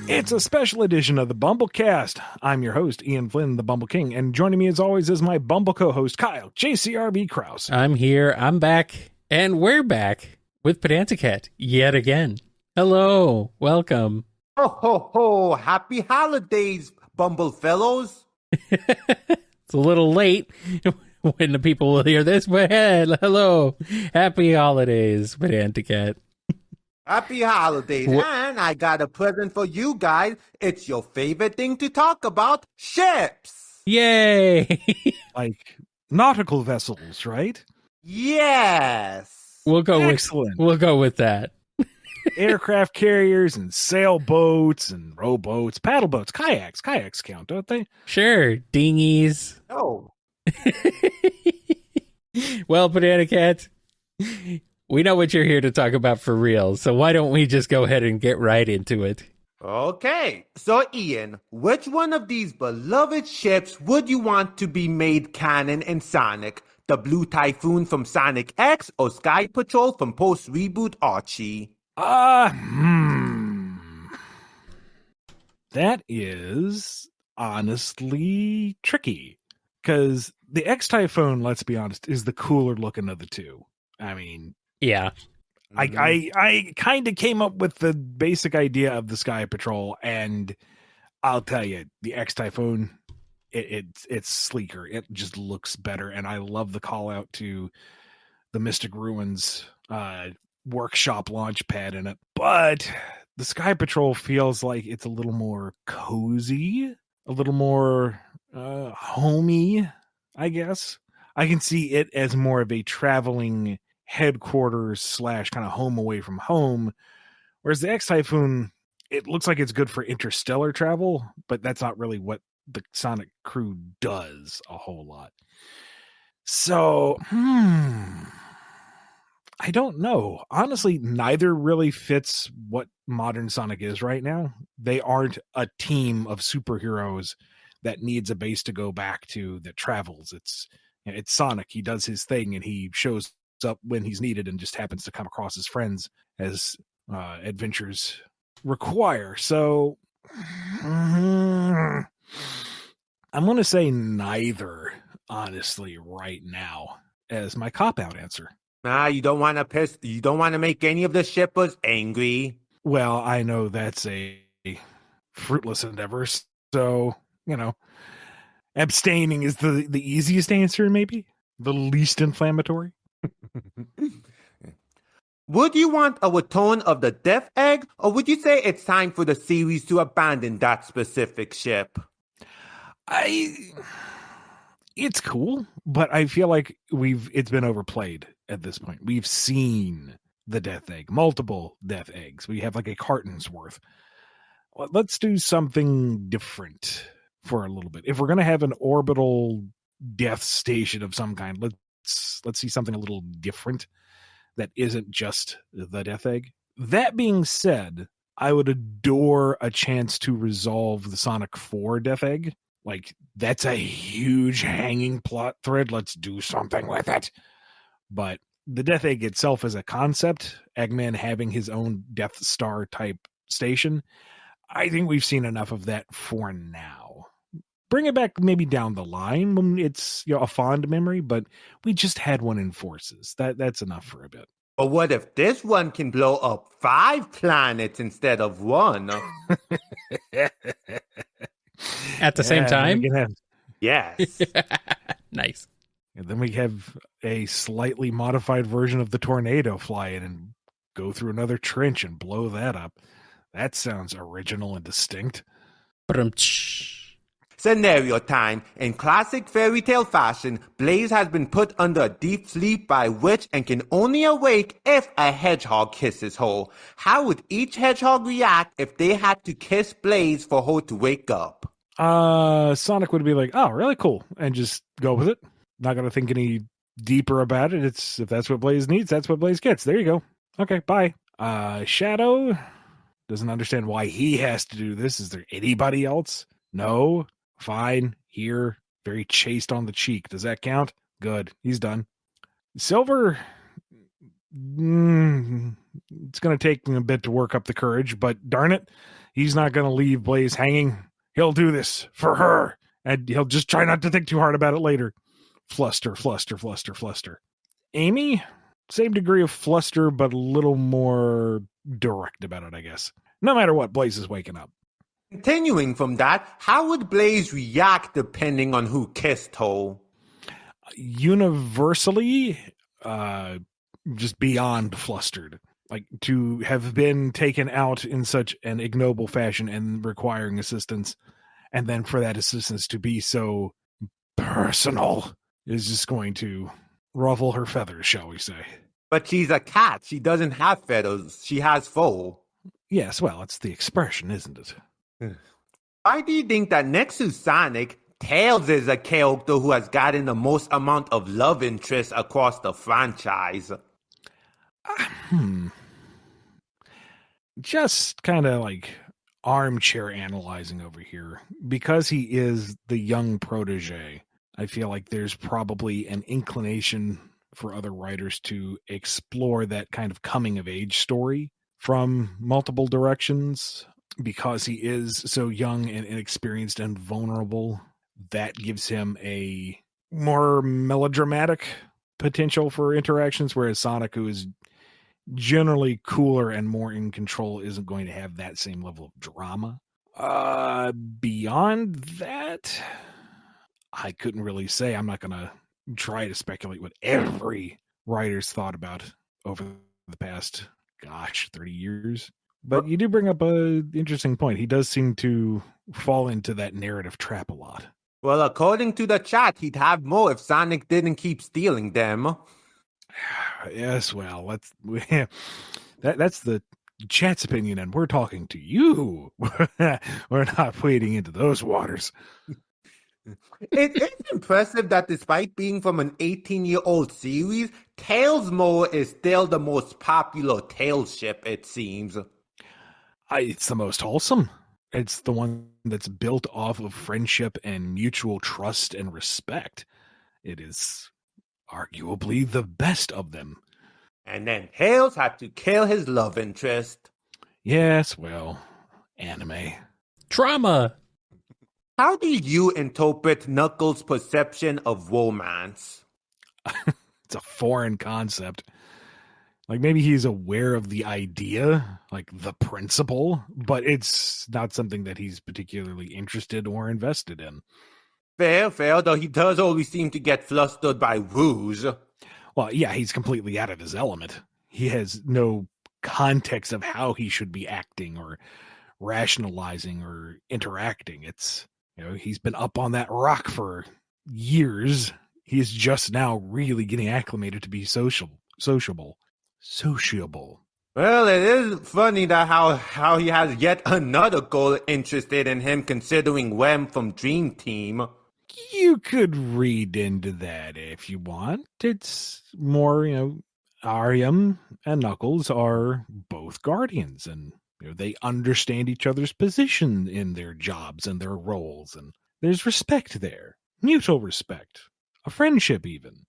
It's a special edition of the BumbleKast. I'm your host, Ian Flynn, the Bumble King, and joining me as always is my Bumble co-host, Kyle, JCRB Krause. I'm here, I'm back, and we're back with PedantiCat yet again. Hello, welcome. Ho, ho, ho. Happy holidays, Bumble fellows. It's a little late when the people will hear this, but hey, hello. Happy holidays, PedantiCat. Happy holidays. And I got a present for you guys. It's your favorite thing to talk about, ships. Yay! Like nautical vessels, right? Yes. We'll go Excellent. with that. Aircraft carriers and sailboats and rowboats, paddle boats, kayaks. Kayaks count, don't they? Sure, dinghies. Oh. Well, PedantiCat, we know what you're here to talk about for real, so why don't we just go ahead and get right into it? Okay. So, Ian, which one of these beloved ships would you want to be made canon in Sonic? The Blue Typhoon from Sonic X or Sky Patrol from post-reboot Archie? That is honestly tricky because the X Typhoon, let's be honest, is the cooler looking of the two. I mean, Yeah. I kind of came up with the basic idea of the Sky Patrol, and I'll tell you, the X Typhoon, it's sleeker. It just looks better, and I love the call out to the Mystic Ruins workshop launch pad in it. But the Sky Patrol feels like it's a little more cozy, a little more homey, I guess. I can see it as more of a traveling headquarters / kind of home away from home, whereas the X Typhoon, it looks like it's good for interstellar travel, but that's not really what the Sonic crew does a whole lot. So I don't know. Honestly, neither really fits what modern Sonic is right now. They aren't a team of superheroes that needs a base to go back to that travels. It's Sonic. He does his thing and he shows up when he's needed and just happens to come across his friends as adventures require. So I'm going to say neither, honestly, right now as my cop-out answer. You don't want to make any of the shippers angry. Well, I know that's a fruitless endeavor, so, abstaining is the easiest answer, maybe? The least inflammatory? Would you want a return of the Death Egg, or would you say it's time for the series to abandon that specific ship? It's cool, but I feel like it's been overplayed at this point. We've seen the Death Egg, multiple Death Eggs. We have like a carton's worth. Let's do something different for a little bit. If we're going to have an orbital death station of some kind, let's see something a little different that isn't just the Death Egg. That being said, I would adore a chance to resolve the Sonic 4 Death Egg. Like, that's a huge hanging plot thread. Let's do something with it. But the Death Egg itself as a concept, Eggman having his own Death Star type station, I think we've seen enough of that for now. Bring it back maybe down the line when it's a fond memory, but we just had one in Forces. That's enough for a bit. But what if this one can blow up 5 planets instead of 1? At the same time? Yes. Nice. And then we have a slightly modified version of the tornado fly in and go through another trench and blow that up. That sounds original and distinct. Scenario time. In classic fairy tale fashion, Blaze has been put under a deep sleep by a witch and can only awake if a hedgehog kisses her. How would each hedgehog react if they had to kiss Blaze for her to wake up? Sonic would be like, oh, really cool, and just go with it. Not going to think any deeper about it. It's if that's what Blaze needs, that's what Blaze gets. There you go. Okay, bye. Shadow doesn't understand why he has to do this. Is there anybody else? No. Fine. Here, very chaste on the cheek. Does that count? Good. He's done. Silver, It's going to take him a bit to work up the courage, but darn it, he's not going to leave Blaze hanging. He'll do this for her, and he'll just try not to think too hard about it later. Fluster, fluster, fluster, fluster. Amy, same degree of fluster, but a little more direct about it, I guess. No matter what, Blaze is waking up. Continuing from that, how would Blaze react depending on who kissed her? Universally, just beyond flustered. Like, to have been taken out in such an ignoble fashion and requiring assistance, and then for that assistance to be so personal, is just going to ruffle her feathers, shall we say. But she's a cat. She doesn't have feathers. She has fur. Yes, well, it's the expression, isn't it? Why do you think that next to Sonic, Tails is a character who has gotten the most amount of love interest across the franchise? Just kind of like armchair analyzing over here. Because he is the young protege, I feel like there's probably an inclination for other writers to explore that kind of coming of age story from multiple directions. Because he is so young and inexperienced and vulnerable, that gives him a more melodramatic potential for interactions, whereas Sonic, who is generally cooler and more in control, isn't going to have that same level of drama. Beyond that, I couldn't really say. I'm not going to try to speculate what every writer's thought about over the past, 30 years. But you do bring up an interesting point. He does seem to fall into that narrative trap a lot. Well, according to the chat, he'd have more if Sonic didn't keep stealing them. Yes, well, that's the chat's opinion, and we're talking to you. We're not wading into those waters. It is impressive that despite being from an 18-year-old series, Tails Mo is still the most popular Tails ship, it seems. It's the most wholesome. It's the one that's built off of friendship and mutual trust and respect. It is arguably the best of them. And then Tails had to kill his love interest. Yes, well, anime. Trauma! How do you interpret Knuckles' perception of romance? It's a foreign concept. Like, maybe he's aware of the idea, like the principle, but it's not something that he's particularly interested or invested in. Fair, though he does always seem to get flustered by Rouge. Well, yeah, he's completely out of his element. He has no context of how he should be acting or rationalizing or interacting. It's, he's been up on that rock for years. He's just now really getting acclimated to be sociable. Well, it is funny that how he has yet another girl interested in him, considering Wem from Dream Team. You could read into that if you want. It's more, Ariam and Knuckles are both guardians, and they understand each other's position in their jobs and their roles, and there's respect there, mutual respect, a friendship even.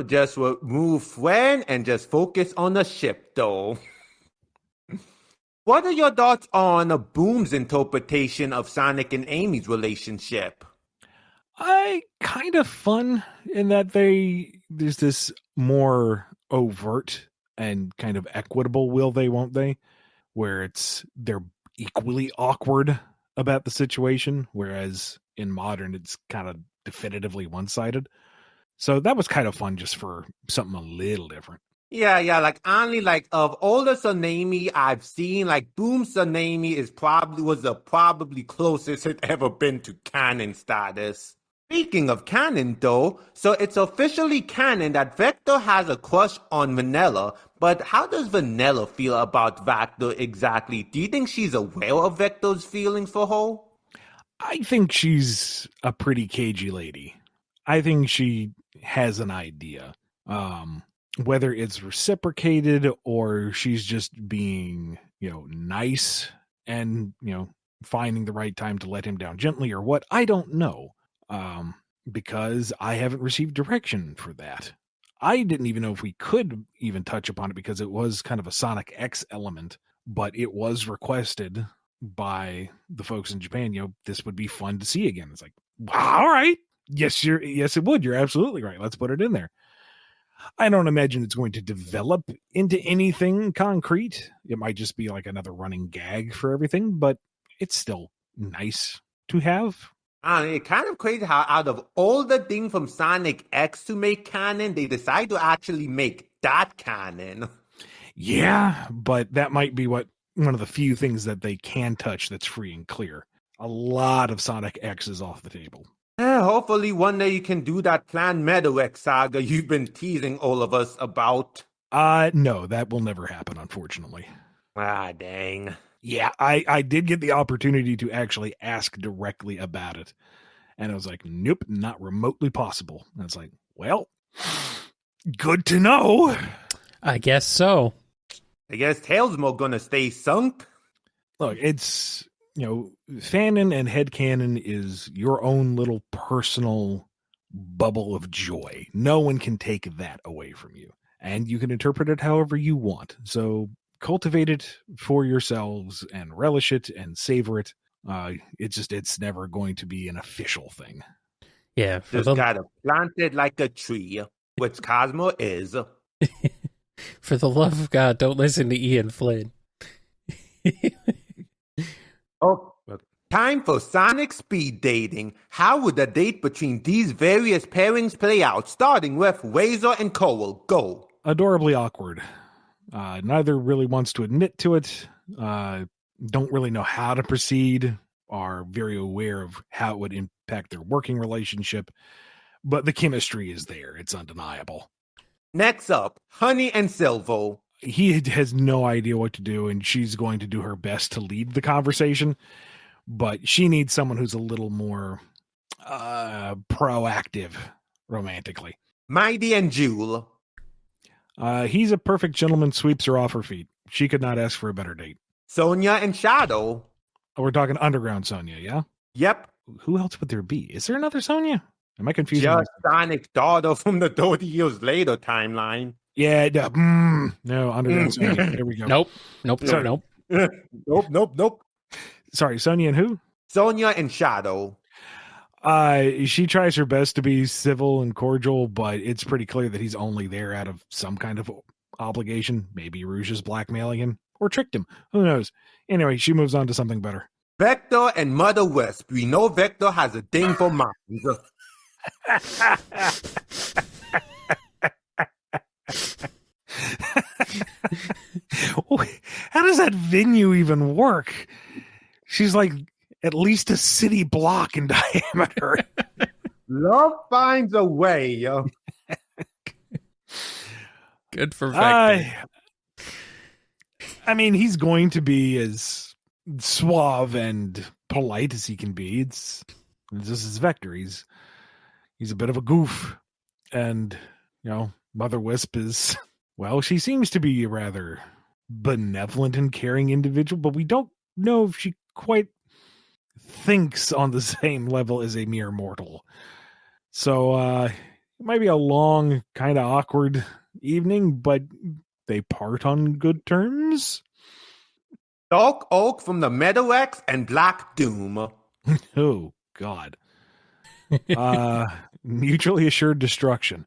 Just remove Fwen and just focus on the ship, though. What are your thoughts on Boom's interpretation of Sonic and Amy's relationship? Kind of fun in that there's this more overt and kind of equitable will they, won't they, where they're equally awkward about the situation, whereas in modern it's kind of definitively one-sided. So that was kind of fun just for something a little different. Yeah, only of all the Tsunami I've seen, Boom Tsunami was the probably closest it ever been to canon status. Speaking of canon though, so it's officially canon that Vector has a crush on Vanilla, but how does Vanilla feel about Vector exactly? Do you think she's aware of Vector's feelings for her? I think she's a pretty cagey lady. I think she has an idea. Whether it's reciprocated or she's just being, nice and, finding the right time to let him down gently or what, I don't know. Because I haven't received direction for that. I didn't even know if we could even touch upon it because it was kind of a Sonic X element, but it was requested by the folks in Japan. This would be fun to see again. It's like, wow, all right. Yes, it would. You're absolutely right. Let's put it in there. I don't imagine it's going to develop into anything concrete. It might just be like another running gag for everything, but it's still nice to have. It's kind of crazy how out of all the things from Sonic X to make canon, they decide to actually make that canon. Yeah, but that might be one of the few things that they can touch that's free and clear. A lot of Sonic X is off the table. Hopefully one day you can do that planned Meadow saga you've been teasing all of us about. No, that will never happen, unfortunately. Ah, dang. Yeah, I did get the opportunity to actually ask directly about it. And I was like, nope, not remotely possible. And it's like, well, good to know. I guess so. I guess Tailsmo gonna stay sunk. Look, it's, fanon and headcanon is your own little personal bubble of joy. No one can take that away from you. And you can interpret it however you want. So cultivate it for yourselves and relish it and savor it. It's never going to be an official thing. Yeah. Just gotta plant it like a tree, which Cosmo is. For the love of God, don't listen to Ian Flynn. Oh, time for Sonic speed dating. How would the date between these various pairings play out, starting with Razor and Cole? Go. Adorably awkward. Neither really wants to admit to it. Don't really know how to proceed. Are very aware of how it would impact their working relationship. But the chemistry is there. It's undeniable. Next up, Honey and Silvo. He has no idea what to do, and she's going to do her best to lead the conversation. But she needs someone who's a little more proactive romantically. Mighty and Jewel. He's a perfect gentleman, sweeps her off her feet. She could not ask for a better date. Sonia and Shadow. Oh, we're talking underground Sonia, yeah? Yep. Who else would there be? Is there another Sonia? Am I confused? Just Sonic's daughter from the 30 years later timeline. Yeah, no, underground Sonia. There we go. Nope. Sorry. Nope. Nope. Sorry, Sonia and who? Sonia and Shadow. She tries her best to be civil and cordial, but it's pretty clear that he's only there out of some kind of obligation. Maybe Rouge is blackmailing him or tricked him. Who knows? Anyway, she moves on to something better. Vector and Mother Wisp. We know Vector has a thing for moms. How does that venue even work? She's like at least a city block in diameter. Love finds a way. Good for Vector. I mean, he's going to be as suave and polite as he can be. This is Vector. He's a bit of a goof. And, Mother Wisp is, well, she seems to be a rather benevolent and caring individual, but we don't know if she quite thinks on the same level as a mere mortal. So, it might be a long, kind of awkward evening, but they part on good terms. Dark Oak from the Meadowax and Black Doom. Oh, God. Mutually assured destruction.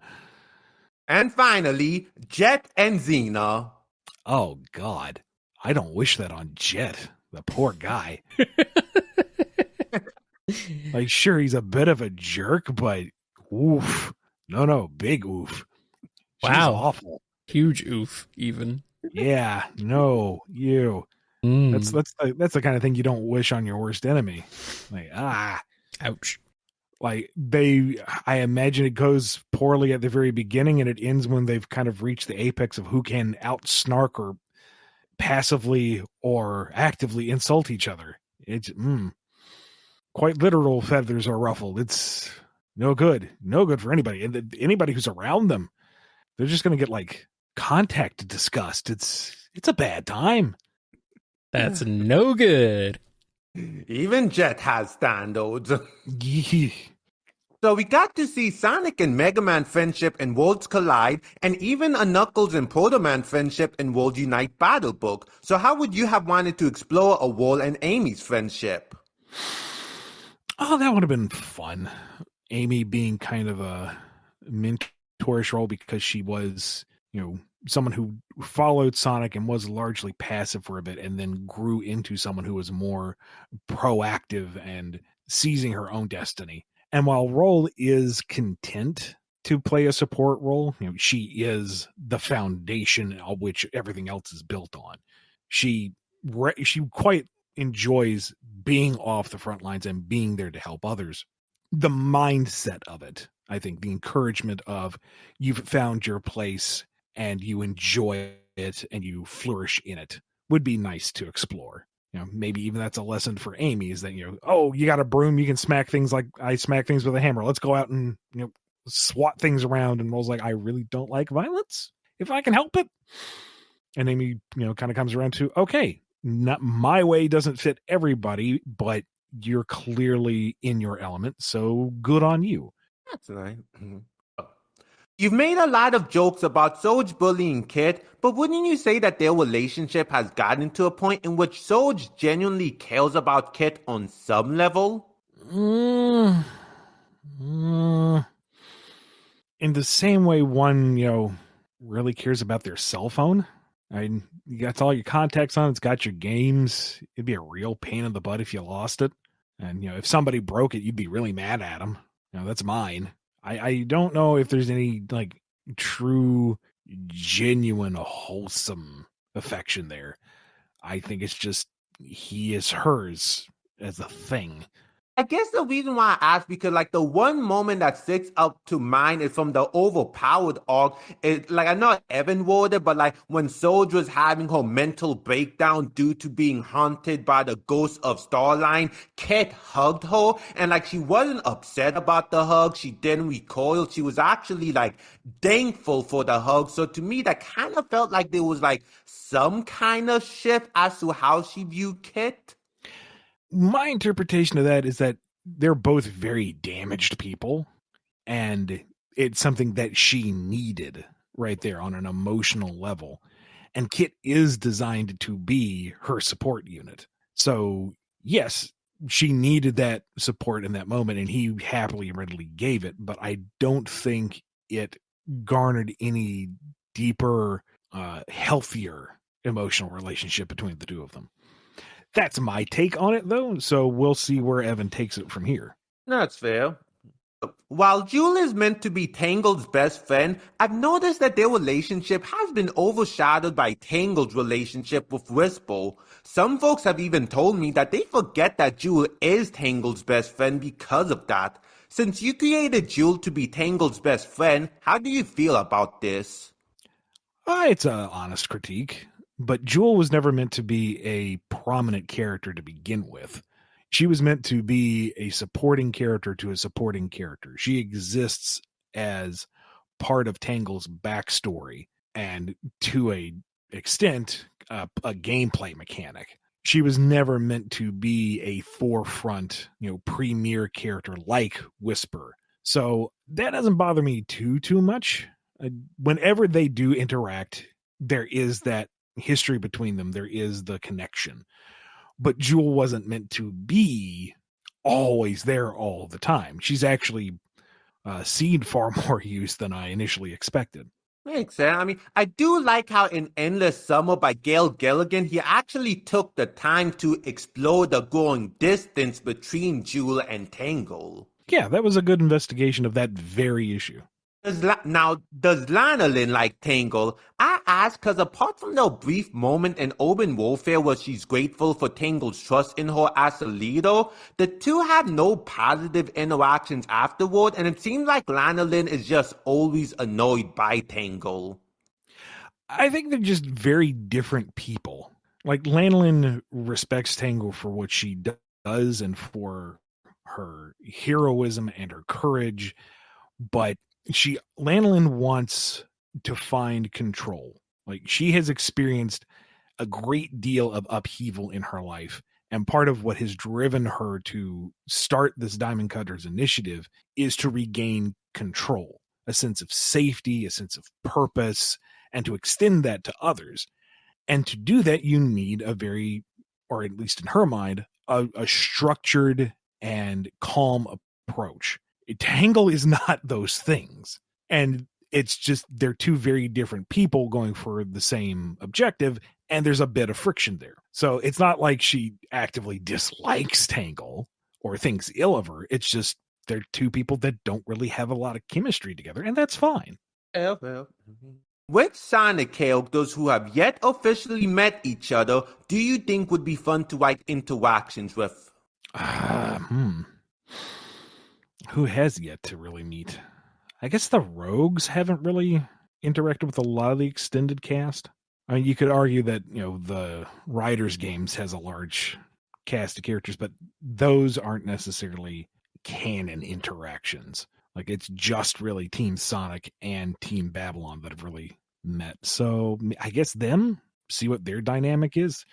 And finally, Jet and Xena. Oh, God. I don't wish that on Jet. The poor guy. Like, sure, he's a bit of a jerk, but oof. No, big oof. She's wow. Awful. Huge oof, even. Yeah, no, you. That's the kind of thing you don't wish on your worst enemy. Like, ouch. Like I imagine it goes poorly at the very beginning and it ends when they've kind of reached the apex of who can out-snark or passively or actively insult each other. It's quite literal feathers are ruffled. It's no good for anybody. And anybody who's around them, they're just going to get like contact disgust. It's a bad time. That's no good. Even Jet has standards. Yeah. So we got to see Sonic and Mega Man friendship in Worlds Collide, and even a Knuckles and Proto Man friendship in World Unite Battle Book. So how would you have wanted to explore a Wall and Amy's friendship? Oh, that would have been fun. Amy being kind of a mentorish role because she was, someone who followed Sonic and was largely passive for a bit and then grew into someone who was more proactive and seizing her own destiny. And while Roll is content to play a support role, she is the foundation on which everything else is built on. She quite enjoys being off the front lines and being there to help others. The mindset of it, I think, the encouragement of you've found your place and you enjoy it and you flourish in it would be nice to explore. Maybe even that's a lesson for Amy is that, oh, you got a broom, you can smack things like I smack things with a hammer. Let's go out and, swat things around. And Roll's like, I really don't like violence if I can help it. And Amy, kind of comes around to, okay, not my way doesn't fit everybody, but you're clearly in your element. So good on you. That's nice. You've made a lot of jokes about Soj bullying Kit, but wouldn't you say that their relationship has gotten to a point in which Soj genuinely cares about Kit on some level? In the same way one, really cares about their cell phone. I mean, you got all your contacts on, it's got your games. It'd be a real pain in the butt if you lost it. And, if somebody broke it, you'd be really mad at them. That's mine. I don't know if there's any true, genuine, wholesome affection there. I think it's just he is hers as a thing. I guess the reason why I asked because the one moment that sticks up to mind is from the overpowered arc. I know Evan wrote it, but when Soj was having her mental breakdown due to being haunted by the ghost of Starline, Kit hugged her and she wasn't upset about the hug. She didn't recoil. She was actually thankful for the hug. So to me, that kind of felt like there was some kind of shift as to how she viewed Kit. My interpretation of that is that they're both very damaged people, and it's something that she needed right there on an emotional level. And Kit is designed to be her support unit. So, yes, she needed that support in that moment, and he happily and readily gave it. But I don't think it garnered any deeper, healthier emotional relationship between the two of them. That's my take on it, though, so we'll see where Evan takes it from here. That's fair. While Jewel is meant to be Tangled's best friend, I've noticed that their relationship has been overshadowed by Tangled's relationship with Whisper. Some folks have even told me that they forget that Jewel is Tangled's best friend because of that. Since you created Jewel to be Tangled's best friend, how do you feel about this? It's an honest critique. But Jewel was never meant to be a prominent character to begin with. She was meant to be a supporting character to a supporting character. She exists as part of Tangle's backstory and to a extent, a gameplay mechanic. She was never meant to be a forefront, premier character like Whisper. So that doesn't bother me too much. Whenever they do interact, there is that history between them. There is the connection, but Jewel wasn't meant to be always there all the time. She's actually seen far more use than I initially expected. Makes sense. I do like how in Endless Summer by Gail Gilligan, he actually took the time to explore the growing distance between Jewel and Tangle. Yeah, that was a good investigation of that very issue. Does Lanolin like Tangle? I ask because apart from the brief moment in Urban Warfare where she's grateful for Tangle's trust in her as a leader, the two have no positive interactions afterward, and it seems like Lanolin is just always annoyed by Tangle. I think they're just very different people. Lanolin respects Tangle for what she does and for her heroism and her courage, but Lanolin wants to find control. She has experienced a great deal of upheaval in her life, And part of what has driven her to start this Diamond Cutters initiative is to regain control, a sense of safety, a sense of purpose, and to extend that to others. And to do that, you need a very, or at least in her mind, a structured and calm approach. Tangle is not those things. And it's just they're two very different people going for the same objective, and there's a bit of friction there. So it's not like she actively dislikes Tangle or thinks ill of her. It's just they're two people that don't really have a lot of chemistry together, and that's fine. Which Sonic characters who have yet officially met each other do you think would be fun to write interactions with? Who has yet to really meet? I guess the Rogues haven't really interacted with a lot of the extended cast. I mean, you could argue that, the Riders games has a large cast of characters, but those aren't necessarily canon interactions. Like, it's just really Team Sonic and Team Babylon that have really met. So I guess them, see what their dynamic is.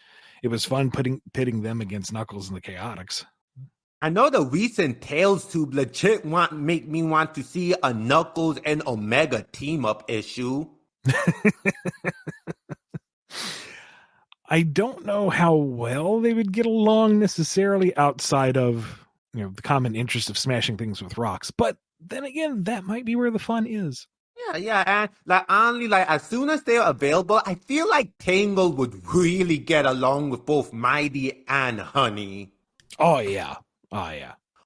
It was fun pitting them against Knuckles and the Chaotix. I know the recent Tales Tube legit make me want to see a Knuckles and Omega team-up issue. I don't know how well they would get along necessarily outside of, the common interest of smashing things with rocks. But then again, that might be where the fun is. Yeah, and honestly, as soon as they're available, I feel like Tangle would really get along with both Mighty and Honey. Oh yeah.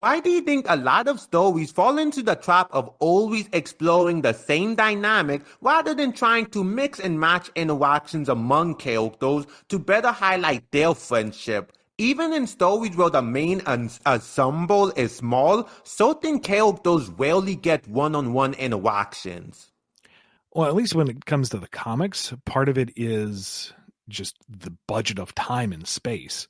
Why do you think a lot of stories fall into the trap of always exploring the same dynamic rather than trying to mix and match interactions among characters to better highlight their friendship? Even in stories where the main ensemble is small, certain characters rarely get one-on-one interactions. Well, at least when it comes to the comics, part of it is just the budget of time and space.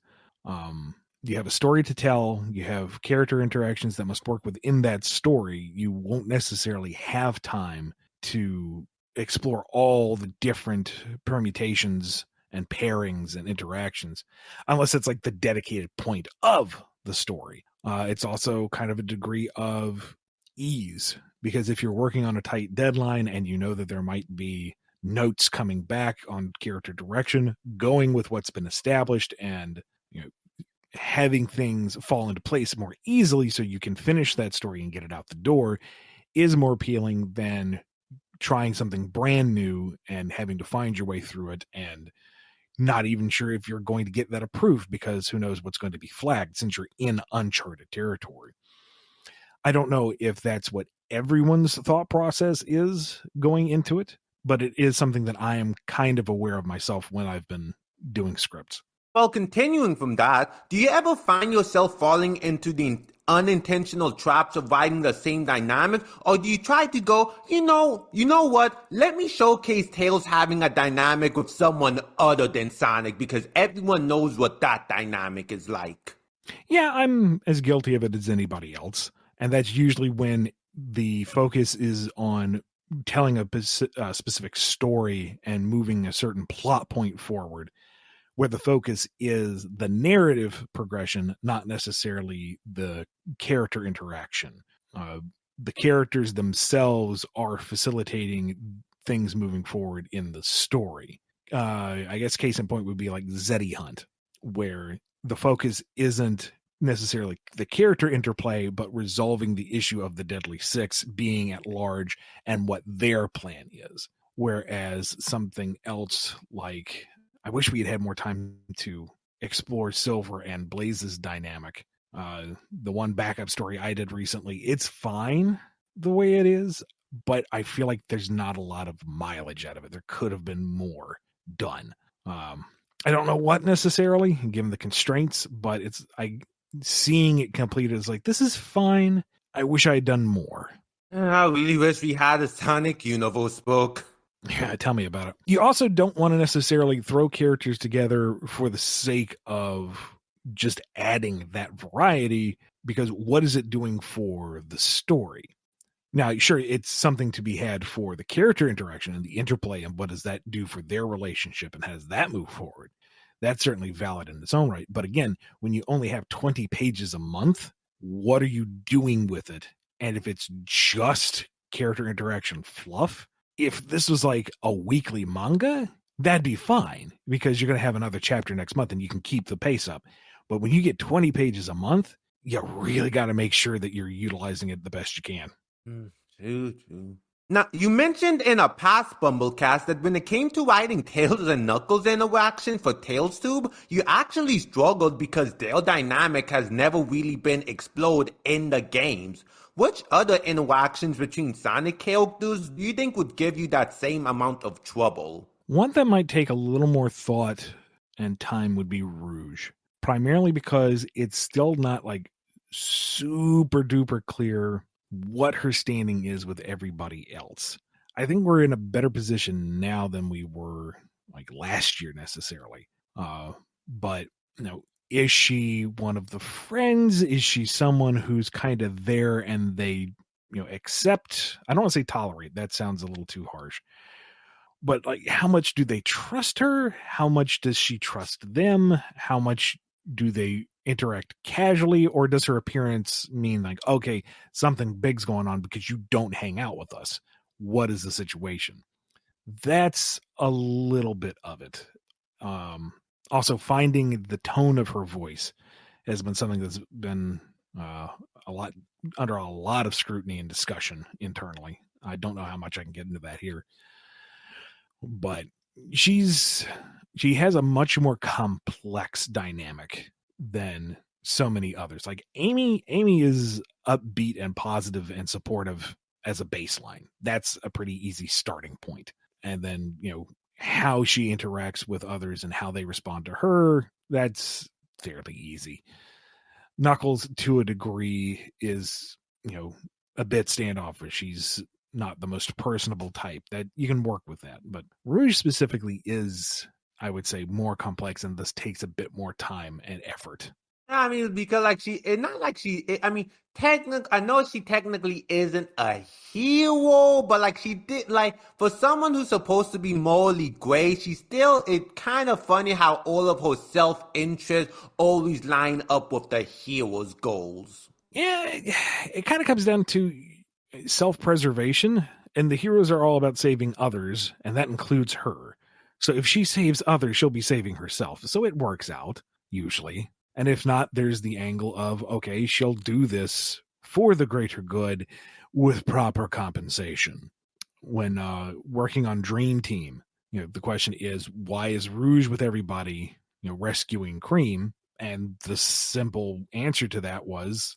You have a story to tell, you have character interactions that must work within that story. You won't necessarily have time to explore all the different permutations and pairings and interactions, unless it's like the dedicated point of the story. It's also kind of a degree of ease, because if you're working on a tight deadline and you know that there might be notes coming back on character direction, going with what's been established and having things fall into place more easily so you can finish that story and get it out the door is more appealing than trying something brand new and having to find your way through it and not even sure if you're going to get that approved, because who knows what's going to be flagged since you're in uncharted territory. I don't know if that's what everyone's thought process is going into it, but it is something that I am kind of aware of myself when I've been doing scripts. Well, continuing from that, do you ever find yourself falling into the unintentional traps of writing the same dynamic? Or do you try to go, you know what, let me showcase Tails having a dynamic with someone other than Sonic because everyone knows what that dynamic is like? Yeah, I'm as guilty of it as anybody else. And that's usually when the focus is on telling a specific story and moving a certain plot point forward, where the focus is the narrative progression, not necessarily the character interaction. The characters themselves are facilitating things moving forward in the story. I guess case in point would be like Zeddy Hunt, where the focus isn't necessarily the character interplay, but resolving the issue of the Deadly Six being at large and what their plan is. Whereas something else like, I wish we had had more time to explore Silver and Blaze's dynamic. The one backup story I did recently, it's fine the way it is, but I feel like there's not a lot of mileage out of it. There could have been more done. I don't know what necessarily, given the constraints, but seeing it completed is like, this is fine. I wish I had done more. I really wish we had a Sonic Universe book. Yeah, tell me about it. You also don't want to necessarily throw characters together for the sake of just adding that variety, because what is it doing for the story? Now, sure, it's something to be had for the character interaction and the interplay, and what does that do for their relationship and how does that move forward? That's certainly valid in its own right. But again, when you only have 20 pages a month, what are you doing with it? And if it's just character interaction fluff, if this was like a weekly manga, that'd be fine because you're going to have another chapter next month and you can keep the pace up. But when you get 20 pages a month, you really got to make sure that you're utilizing it the best you can. True. Now, you mentioned in a past BumbleKast that when it came to writing Tails and Knuckles interaction for Tails Tube, you actually struggled because their dynamic has never really been explored in the games. Which other interactions between Sonic characters do you think would give you that same amount of trouble? One that might take a little more thought and time would be Rouge, primarily because it's still not like super duper clear what her standing is with everybody else. I think we're in a better position now than we were like last year necessarily. But is she one of the friends? Is she someone who's kind of there and they, accept? I don't want to say tolerate. That sounds a little too harsh. But like, how much do they trust her? How much does she trust them? How much do they interact casually, or does her appearance mean like, okay, something big's going on because you don't hang out with us? What is the situation? That's a little bit of it. Also, finding the tone of her voice has been something that's been under a lot of scrutiny and discussion internally. I don't know how much I can get into that here, but she has a much more complex dynamic than so many others. Like Amy is upbeat and positive and supportive as a baseline. That's a pretty easy starting point. And then, how she interacts with others and how they respond to her, that's fairly easy. Knuckles, to a degree, is, a bit standoffish. She's not the most personable type. That you can work with that. But Rouge specifically is, I would say, more complex, and this takes a bit more time and effort. I mean, because I know she technically isn't a hero, but she did, for someone who's supposed to be morally gray, it's kind of funny how all of her self-interest always line up with the hero's goals. Yeah, it kind of comes down to self-preservation, and the heroes are all about saving others, and that includes her. So if she saves others, she'll be saving herself. So it works out, usually. And if not, there's the angle of, okay, she'll do this for the greater good with proper compensation. When working on Dream Team, the question is, why is Rouge with everybody, rescuing Cream? And the simple answer to that was,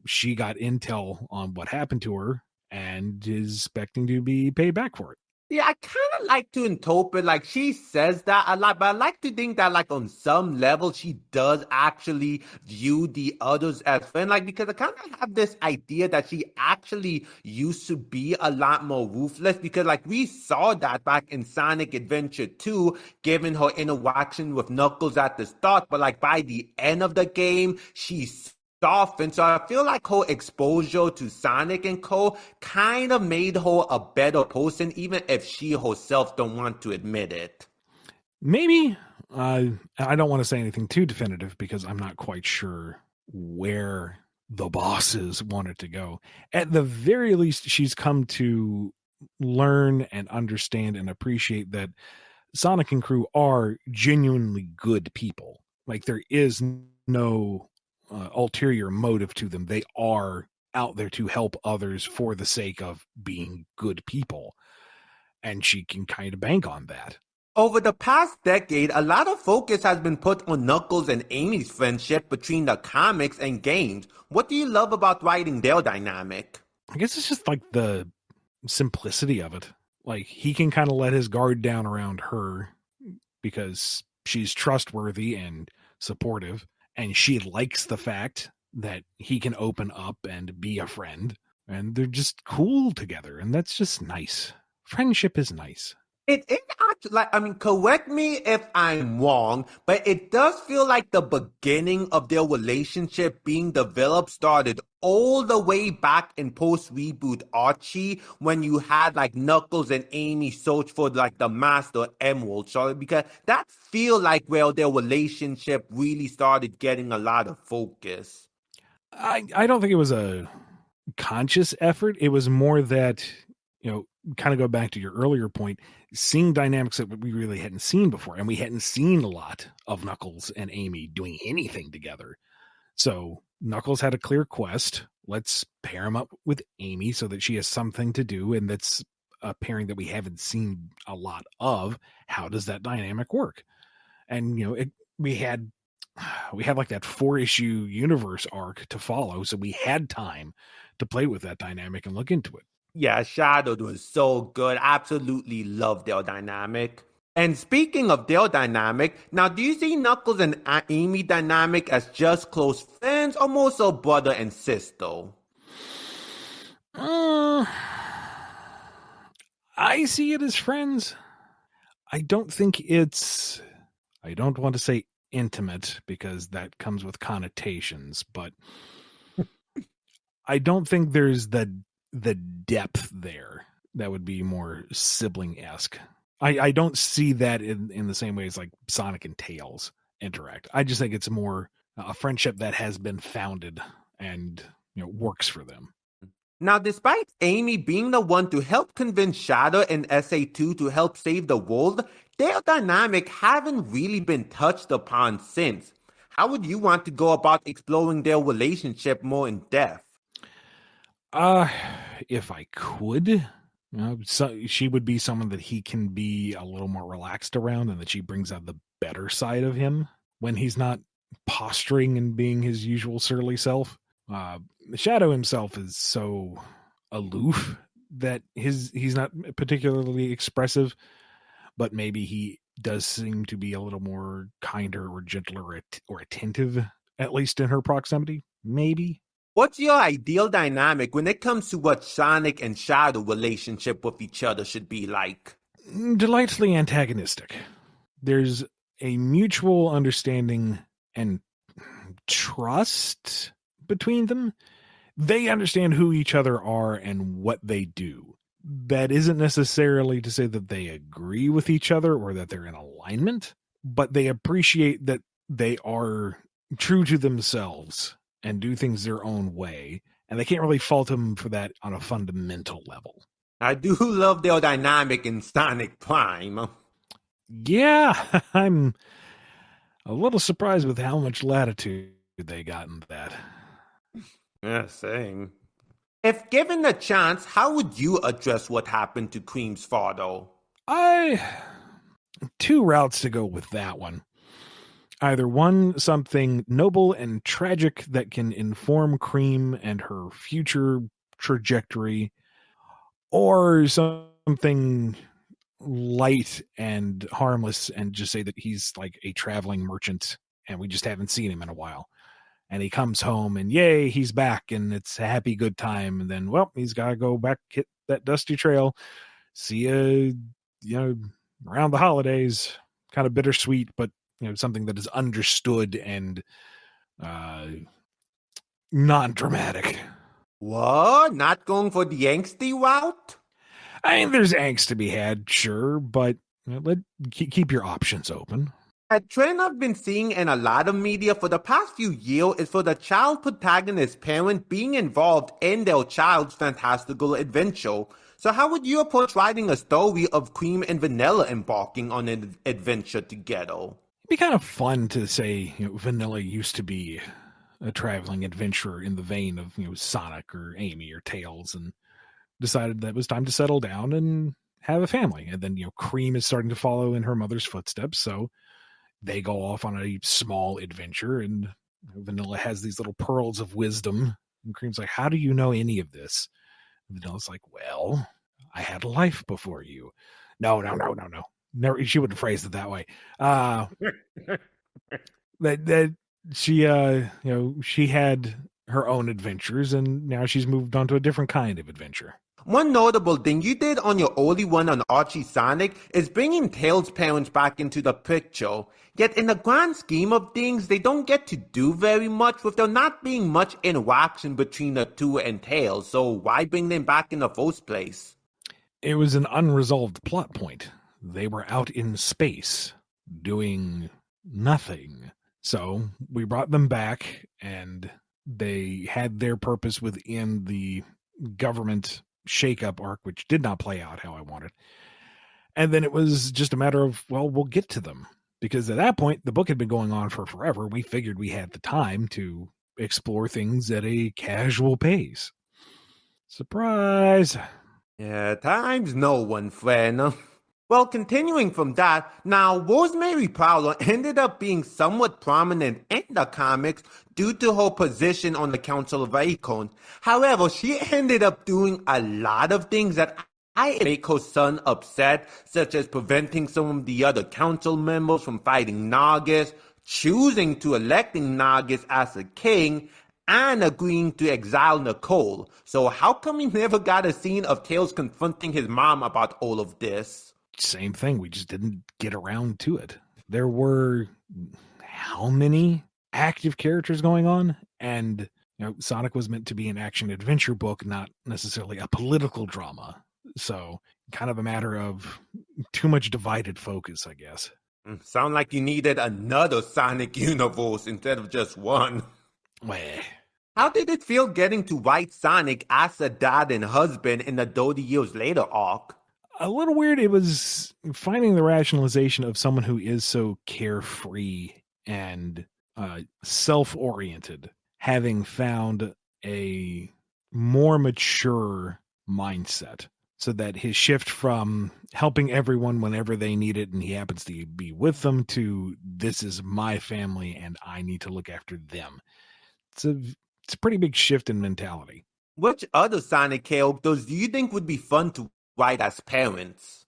she got intel on what happened to her and is expecting to be paid back for it. Yeah, I kind of like to interpret, she says that a lot, but I like to think that, on some level, she does actually view the others as friends, because I kind of have this idea that she actually used to be a lot more ruthless, because, we saw that back in Sonic Adventure 2, given her interaction with Knuckles at the start, but, by the end of the game, she's softened. So I feel like her exposure to Sonic and Co. kind of made her a better person, even if she herself don't want to admit it. Maybe. I don't want to say anything too definitive because I'm not quite sure where the bosses wanted to go. At the very least, she's come to learn and understand and appreciate that Sonic and crew are genuinely good people. There is no ulterior motive to them. They are out there to help others for the sake of being good people, and she can kind of bank on that. Over the past decade, a lot of focus has been put on Knuckles and Amy's friendship between the comics and games. What do you love about writing their dynamic? I guess it's just the simplicity of it. He can kind of let his guard down around her because she's trustworthy and supportive. And she likes the fact that he can open up and be a friend. And they're just cool together. And that's just nice. Friendship is nice. It is actually like, I mean, correct me if I'm wrong, but it does feel like the beginning of their relationship being developed started all the way back in post reboot Archie when you had like Knuckles and Amy search for like the Master Emerald, Charlotte, because that feel like where their relationship really started getting a lot of focus. I don't think it was a conscious effort. It was more that, kind of go back to your earlier point, seeing dynamics that we really hadn't seen before. And we hadn't seen a lot of Knuckles and Amy doing anything together. So Knuckles had a clear quest. Let's pair him up with Amy so that she has something to do. And that's a pairing that we haven't seen a lot of. How does that dynamic work? And, we had like that 4-issue universe arc to follow. So we had time to play with that dynamic and look into it. Yeah, Shadow was so good. Absolutely loved their dynamic. And speaking of their dynamic, now do you see Knuckles and Amy dynamic as just close friends or more so brother and sister? I see it as friends. I don't think I don't want to say intimate because that comes with connotations, but I don't think there's the depth there that would be more sibling-esque. I don't see that in the same way as like Sonic and Tails interact. I just think it's more a friendship that has been founded and works for them. Now, despite Amy being the one to help convince Shadow and SA2 to help save the world, their dynamic haven't really been touched upon since. How would you want to go about exploring their relationship more in depth? If I could, so she would be someone that he can be a little more relaxed around, and that she brings out the better side of him when he's not posturing and being his usual surly self. Shadow himself is so aloof that he's not particularly expressive, but maybe he does seem to be a little more kinder or gentler or attentive, at least in her proximity. Maybe. What's your ideal dynamic when it comes to what Sonic and Shadow relationship with each other should be like? Delightfully antagonistic. There's a mutual understanding and trust between them. They understand who each other are and what they do. That isn't necessarily to say that they agree with each other or that they're in alignment, but they appreciate that they are true to themselves and do things their own way, and they can't really fault him for that on a fundamental level. I do love their dynamic in Sonic Prime. Yeah, I'm a little surprised with how much latitude they got in that. Yeah, same. If given the chance, how would you address what happened to Cream's father? Two routes to go with that one. Either one, something noble and tragic that can inform Cream and her future trajectory, or something light and harmless and just say that he's like a traveling merchant and we just haven't seen him in a while. And he comes home and yay, he's back and it's a happy good time. And then, well, he's got to go back, hit that dusty trail. See ya, around the holidays. Kind of bittersweet, but something that is understood and non-dramatic. What? Not going for the angsty route? I mean, there's angst to be had, sure, but keep your options open. A trend I've been seeing in a lot of media for the past few years is for the child protagonist parent being involved in their child's fantastical adventure. So how would you approach writing a story of Cream and Vanilla embarking on an adventure together? It'd be kind of fun to say, Vanilla used to be a traveling adventurer in the vein of, Sonic or Amy or Tails, and decided that it was time to settle down and have a family. And then, Cream is starting to follow in her mother's footsteps, so they go off on a small adventure, and Vanilla has these little pearls of wisdom. And Cream's like, how do you know any of this? And Vanilla's like, well, I had a life before you. No. Never, she wouldn't phrase it that way. That she, she had her own adventures, and now she's moved on to a different kind of adventure. One notable thing you did on your only one on Archie Sonic is bringing Tails' parents back into the picture. Yet in the grand scheme of things, they don't get to do very much with there not being much interaction between the two and Tails, so why bring them back in the first place? It was an unresolved plot point. They were out in space doing nothing. So we brought them back, and they had their purpose within the government shakeup arc, which did not play out how I wanted. And then it was just a matter of, well, we'll get to them. Because at that point, the book had been going on for forever. We figured we had the time to explore things at a casual pace. Surprise! Yeah, time's no one, friend. Well, continuing from that, now Rosemary Prowler ended up being somewhat prominent in the comics due to her position on the Council of Acorn. However, she ended up doing a lot of things that I make her son upset, such as preventing some of the other council members from fighting Nagas, choosing to electing Nagas as a king, and agreeing to exile Nicole. So how come we never got a scene of Tails confronting his mom about all of this? Same thing. We just didn't get around to it. There were how many active characters going on? And Sonic was meant to be an action adventure book, not necessarily a political drama. So kind of a matter of too much divided focus, I guess. Sound like you needed another Sonic universe instead of just one. Meh. How did it feel getting to write Sonic as a dad and husband in the 30 years later arc? A little weird. It was finding the rationalization of someone who is so carefree and self-oriented, having found a more mature mindset, so that his shift from helping everyone whenever they need it and he happens to be with them to this is my family and I need to look after them. It's a pretty big shift in mentality. Which other Sonic characters do you think would be fun to write as parents?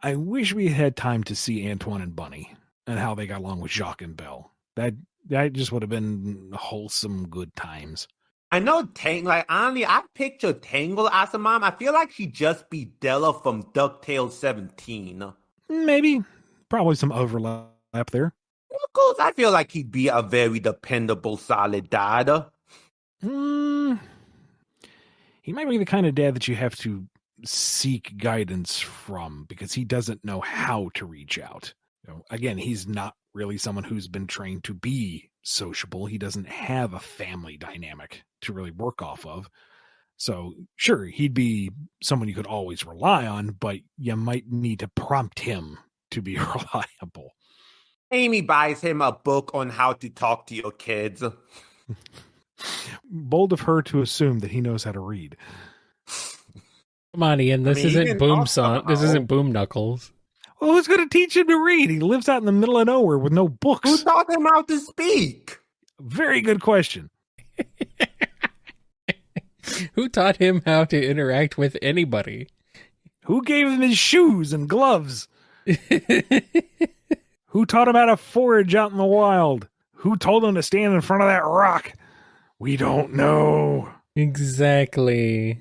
I wish we had time to see Antoine and Bunny and how they got along with Jacques and Belle. That just would have been wholesome good times. I know honestly, I picture Tangle as a mom. I feel like she'd just be Della from DuckTales 17. Maybe. Probably some overlap there. Of course, I feel like he'd be a very dependable, solid dad. He might be the kind of dad that you have to seek guidance from because he doesn't know how to reach out. Again, he's not really someone who's been trained to be sociable. He doesn't have a family dynamic to really work off of. So sure, he'd be someone you could always rely on, but you might need to prompt him to be reliable. Amy buys him a book on how to talk to your kids. Bold of her to assume that he knows how to read. Come on, Ian. This isn't Boom Son. This isn't Boom Knuckles. Well, who's going to teach him to read? He lives out in the middle of nowhere with no books. Who taught him how to speak? Very good question. Who taught him how to interact with anybody? Who gave him his shoes and gloves? Who taught him how to forage out in the wild? Who told him to stand in front of that rock? We don't know. Exactly.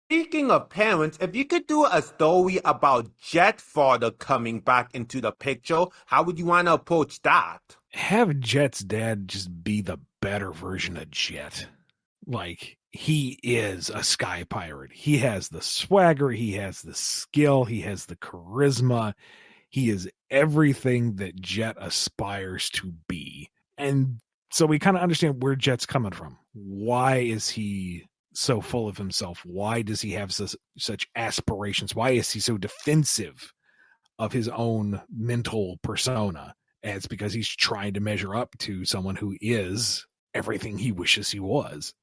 Speaking of parents, if you could do a story about Jet father coming back into the picture, how would you want to approach that? Have Jet's dad just be the better version of Jet. Like, he is a sky pirate. He has the swagger, he has the skill, he has the charisma. He is everything that Jet aspires to be. And so we kind of understand where Jet's coming from. Why is he so full of himself? Why does he have such aspirations? Why is he so defensive of his own mental persona? And it's because he's trying to measure up to someone who is everything he wishes he was.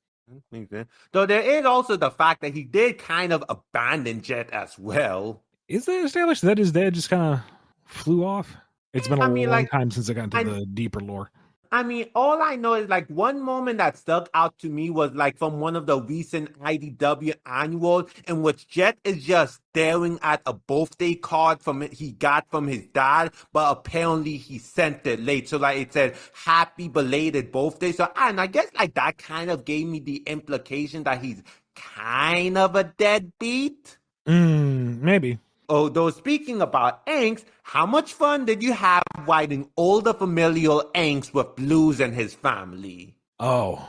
Though there is also the fact that he did kind of abandon Jet as well. Is that established that his dad just kind of flew off? It's been a long time since I got into the deeper lore. I mean, all I know is like one moment that stuck out to me was like from one of the recent IDW annuals in which Jet is just staring at a birthday card he got from his dad, but apparently he sent it late. So like it said happy belated birthday. So and I guess like that kind of gave me the implication that he's kind of a deadbeat. Maybe. Although speaking about angst, how much fun did you have writing all the familial angst with Blues and his family? Oh,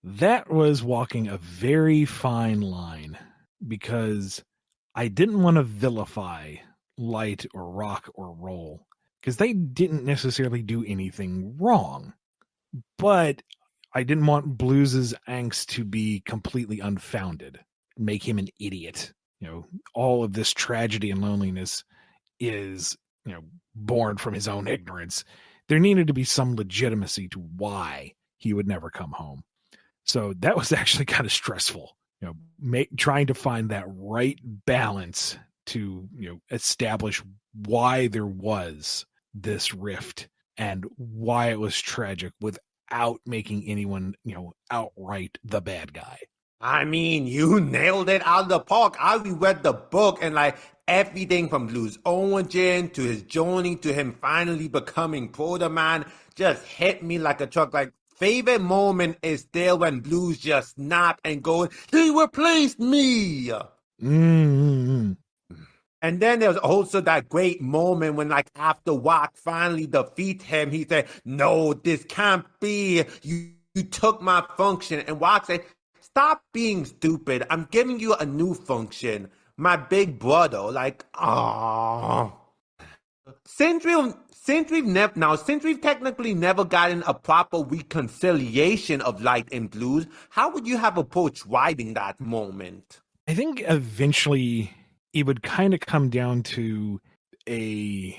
that was walking a very fine line because I didn't want to vilify Light or Rock or Roll because they didn't necessarily do anything wrong. But I didn't want Blues's angst to be completely unfounded, make him an idiot. You know, all of this tragedy and loneliness is, you know, born from his own ignorance. There needed to be some legitimacy to why he would never come home. So that was actually kind of stressful, you know, trying to find that right balance to, you know, establish why there was this rift and why it was tragic without making anyone, you know, outright the bad guy. I mean, you nailed it out of the park. I reread the book and like everything from Blue's origin to his journey to him finally becoming Proto-Man just hit me like a truck. Like favorite moment is still when Blues just snap and go, he replaced me. Mm-hmm. And then there's also that great moment when, like, after Wack finally defeats him, he said, no, this can't be. You took my function. And Wack said, stop being stupid. I'm giving you a new function. My big brother. Like, ah. Since we've technically never gotten a proper reconciliation of Light and Blues, how would you have approached writing that moment? I think eventually it would kind of come down to a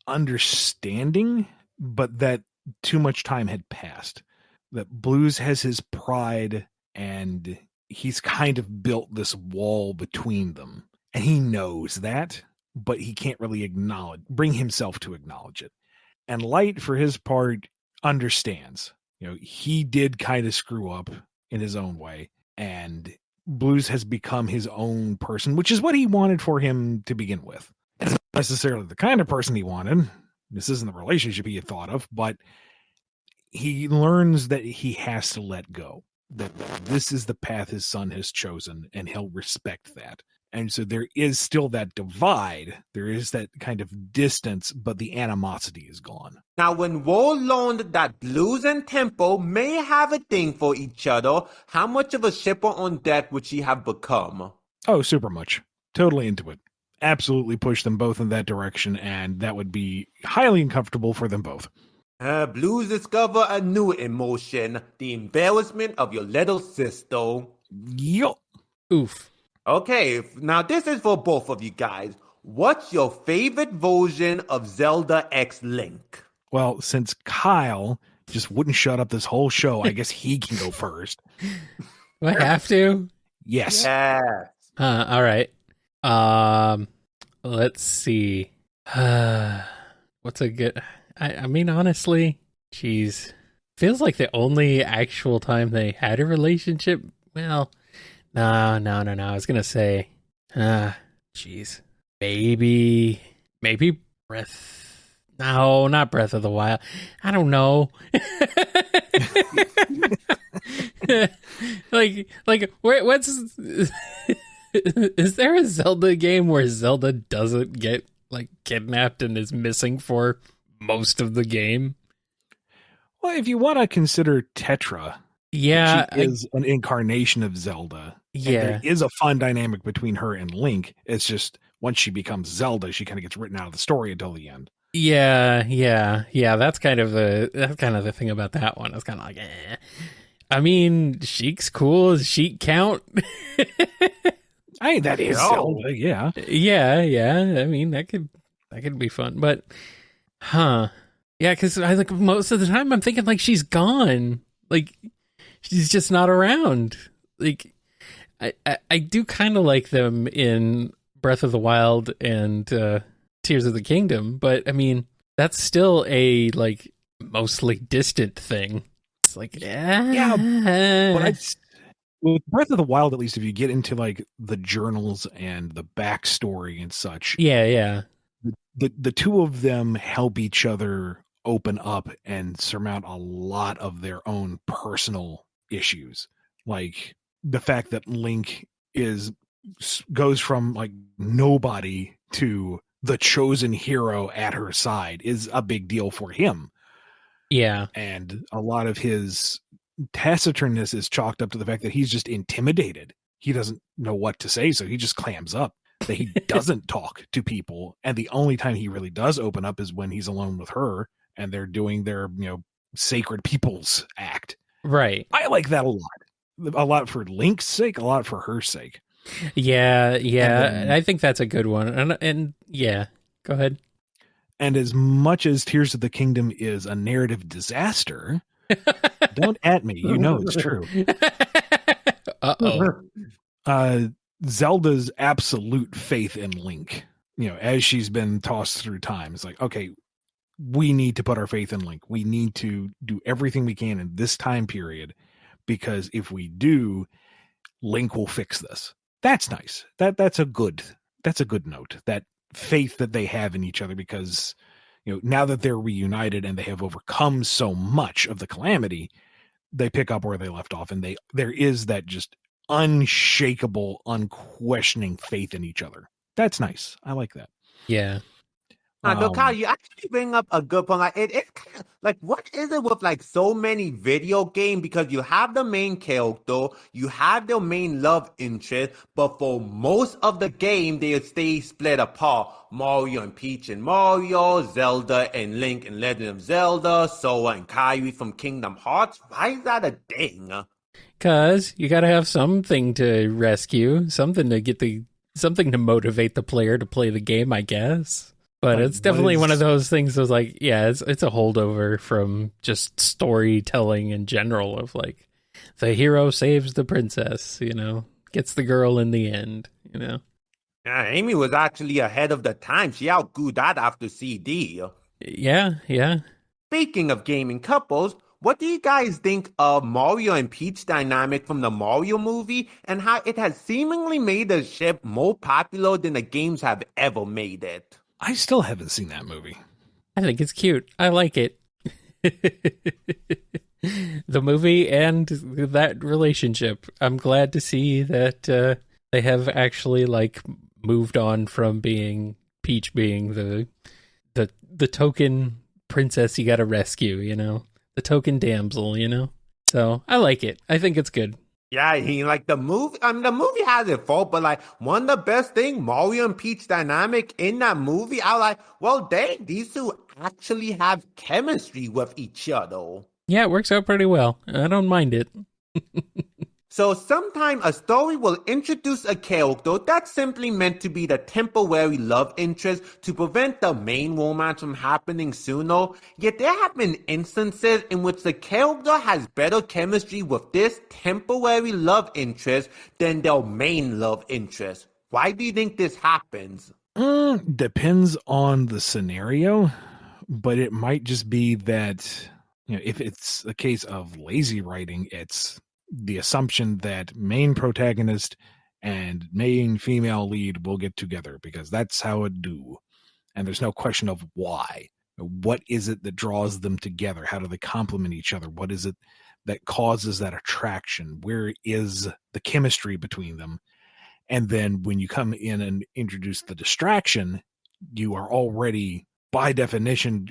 understanding, but that too much time had passed. That Blues has his pride and he's kind of built this wall between them. And he knows that, but he can't really bring himself to acknowledge it. And Light, for his part, understands. You know, he did kind of screw up in his own way, and Blues has become his own person, which is what he wanted for him to begin with. It's not necessarily the kind of person he wanted. This isn't the relationship he had thought of, but he learns that he has to let go. That this is the path his son has chosen, and he'll respect that. And so there is still that divide. There is that kind of distance, but the animosity is gone. Now, when Roll learned that Blues and Tempo may have a thing for each other, how much of a shipper on deck would she have become? Oh, super much. Totally into it. Absolutely push them both in that direction, and that would be highly uncomfortable for them both. Blues discover a new emotion, the embarrassment of your little sister. Yup. Oof. Okay, now this is for both of you guys. What's your favorite version of Zelda X Link? Well, since Kyle just wouldn't shut up this whole show, I guess he can go first. Do I have to? Yes. Yes. All right. Let's see. What's a good... I mean, honestly, geez. Feels like the only actual time they had a relationship, well... No. I was gonna say, jeez, maybe Breath. No, not Breath of the Wild. I don't know. What's? Is there a Zelda game where Zelda doesn't get like kidnapped and is missing for most of the game? Well, if you want to consider Tetra. Yeah, she is an incarnation of Zelda. Yeah, there is a fun dynamic between her and Link. It's just once she becomes Zelda, she kind of gets written out of the story until the end. Yeah. That's kind of the thing about that one. It's kind of like, eh. I mean, Sheik's cool. Does Sheik count? That is Zelda. Yeah. I mean, that could be fun, but yeah, because I think most of the time I'm thinking like she's gone, like. She's just not around. Like, I do kind of like them in Breath of the Wild and Tears of the Kingdom, but I mean, that's still a like mostly distant thing. It's like, Yeah, but with Breath of the Wild, at least, if you get into like the journals and the backstory and such, yeah. the two of them help each other open up and surmount a lot of their own personal issues. Like the fact that Link goes from like nobody to the chosen hero at her side is a big deal for him. Yeah. And a lot of his taciturnness is chalked up to the fact that he's just intimidated. He doesn't know what to say, so he just clams up. That he doesn't talk to people, and the only time he really does open up is when he's alone with her and they're doing their, sacred people's act. Right. I like that a lot for Link's sake, a lot for her sake. Yeah. I think that's a good one. And yeah, go ahead. And as much as Tears of the Kingdom is a narrative disaster, don't at me, it's true. Uh-oh. Zelda's absolute faith in Link, as she's been tossed through time, it's like, okay, we need to put our faith in Link. We need to do everything we can in this time period, because if we do, Link will fix this. That's nice. That's a good note. That faith that they have in each other, because now that they're reunited and they have overcome so much of the calamity, they pick up where they left off, and there is that just unshakable, unquestioning faith in each other. That's nice. I like that. Yeah. No, Kyle, you actually bring up a good point. Like, it's kind of like, what is it with like so many video games? Because you have the main character, you have their main love interest, but for most of the game, they stay split apart. Mario and Peach and Mario, Zelda and Link and Legend of Zelda, Sora and Kairi from Kingdom Hearts. Why is that a thing? Because you got to have something to rescue, something to motivate the player to play the game, I guess. But it's definitely one of those things that's like, yeah, it's a holdover from just storytelling in general of like, the hero saves the princess, gets the girl in the end, Yeah, Amy was actually ahead of the time. She outgrew that after CD. Yeah. Speaking of gaming couples, what do you guys think of Mario and Peach dynamic from the Mario movie and how it has seemingly made the ship more popular than the games have ever made it? I still haven't seen that movie. I think it's cute. I like it. The movie and that relationship. I'm glad to see that they have actually like moved on from being Peach being the token princess you got to rescue, the token damsel, So I like it. I think it's good. Yeah, like the movie. The movie has its fault, but like one of the best thing, Mario and Peach dynamic in that movie, I like. Well, these two actually have chemistry with each other. Yeah, it works out pretty well. I don't mind it. So sometimes a story will introduce a character that's simply meant to be the temporary love interest to prevent the main romance from happening sooner. Yet there have been instances in which the character has better chemistry with this temporary love interest than their main love interest. Why do you think this happens? Depends on the scenario, but it might just be that, if it's a case of lazy writing, it's the assumption that main protagonist and main female lead will get together because that's how it do. And there's no question of why. What is it that draws them together? How do they complement each other? What is it that causes that attraction? Where is the chemistry between them? And then when you come in and introduce the distraction, you are already, by definition,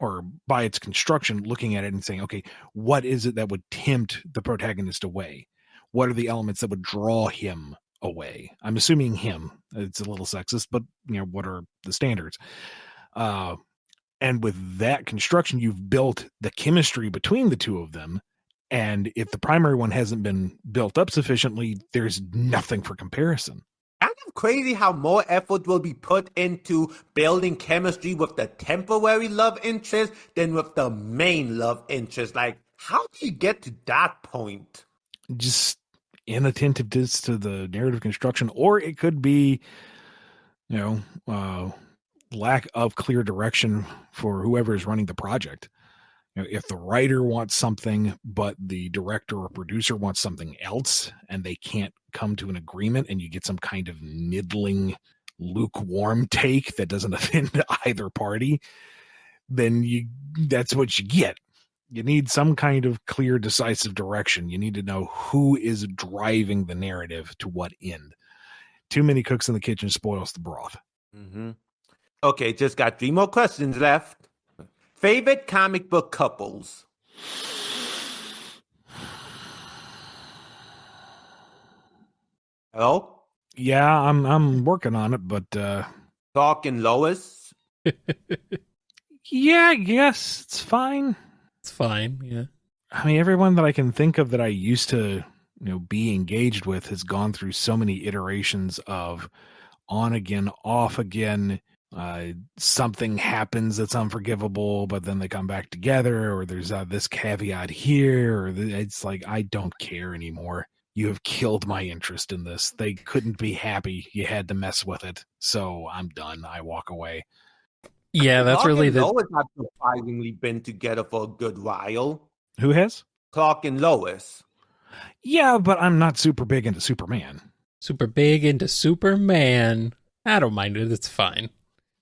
or by its construction, looking at it and saying, okay, what is it that would tempt the protagonist away? What are the elements that would draw him away? I'm assuming him. It's a little sexist, but what are the standards? And with that construction, you've built the chemistry between the two of them. And if the primary one hasn't been built up sufficiently, there's nothing for comparison. Kind of crazy how more effort will be put into building chemistry with the temporary love interest than with the main love interest. Like, how do you get to that point? Just inattentiveness to the narrative construction, or it could be, lack of clear direction for whoever is running the project. If the writer wants something, but the director or producer wants something else, and they can't come to an agreement, and you get some kind of middling, lukewarm take that doesn't offend either party, then that's what you get. You need some kind of clear, decisive direction. You need to know who is driving the narrative to what end. Too many cooks in the kitchen spoils the broth. Mm-hmm. Okay, just got 3 more questions left. Favorite comic book couples? Hello? Yeah, I'm working on it, but Clark and Lois? yeah, I guess it's fine. It's fine, yeah. I mean, everyone that I can think of that I used to, be engaged with has gone through so many iterations of on again, off again. Something happens that's unforgivable, but then they come back together, or there's this caveat here, or it's like, I don't care anymore. You have killed my interest in this. They couldn't be happy. You had to mess with it. So I'm done. I walk away. Yeah, that's Clark really and the... Lois have surprisingly been together for a good while. Who has? Clark and Lois. Yeah, but I'm not super big into Superman. Super big into Superman. I don't mind it. It's fine.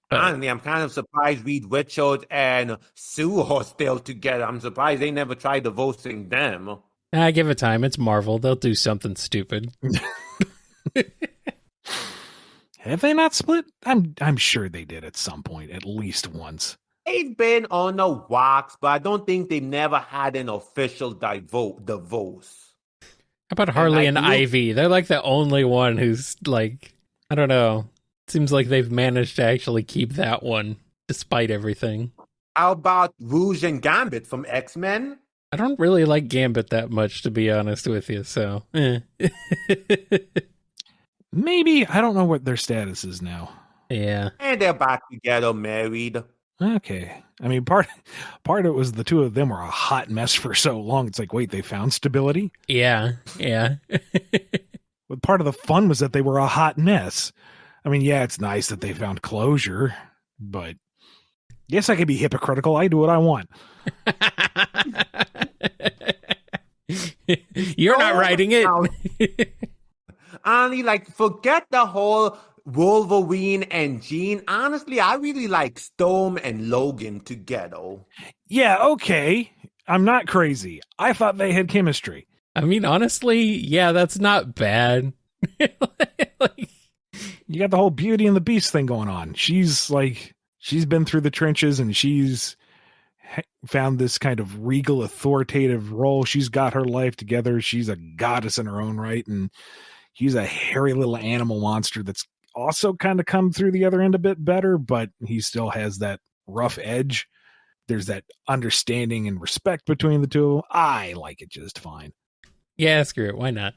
But Honestly, I'm kind of surprised Reed Richards and Sue are still together. I'm surprised they never tried divorcing them. give it time. It's Marvel. They'll do something stupid. Have they not split? I'm sure they did at some point, at least once. They've been on the walks, but I don't think they've never had an official divorce. How about Harley and you- Ivy? They're like the only one who's like, I don't know. Seems like they've managed to actually keep that one despite everything. How about Rouge and Gambit from X-Men? I don't really like Gambit that much, to be honest with you, so... Maybe. I don't know what their status is now. Yeah. And they're back together, married. Okay. I mean, part of it was the two of them were a hot mess for so long. It's like, wait, they found stability? Yeah. But part of the fun was that they were a hot mess. I mean, yeah, it's nice that they found closure, but yes, I can be hypocritical. I do what I want. You're not writing it. Honestly, forget the whole Wolverine and Jean. Honestly, I really like Storm and Logan together. Yeah, okay. I'm not crazy. I thought they had chemistry. I mean, honestly, yeah, that's not bad. You got the whole Beauty and the Beast thing going on. She's been through the trenches and she's found this kind of regal, authoritative role. She's got her life together. She's a goddess in her own right. And he's a hairy little animal monster that's also kind of come through the other end a bit better, but he still has that rough edge. There's that understanding and respect between the two. I like it just fine. Yeah, screw it. Why not?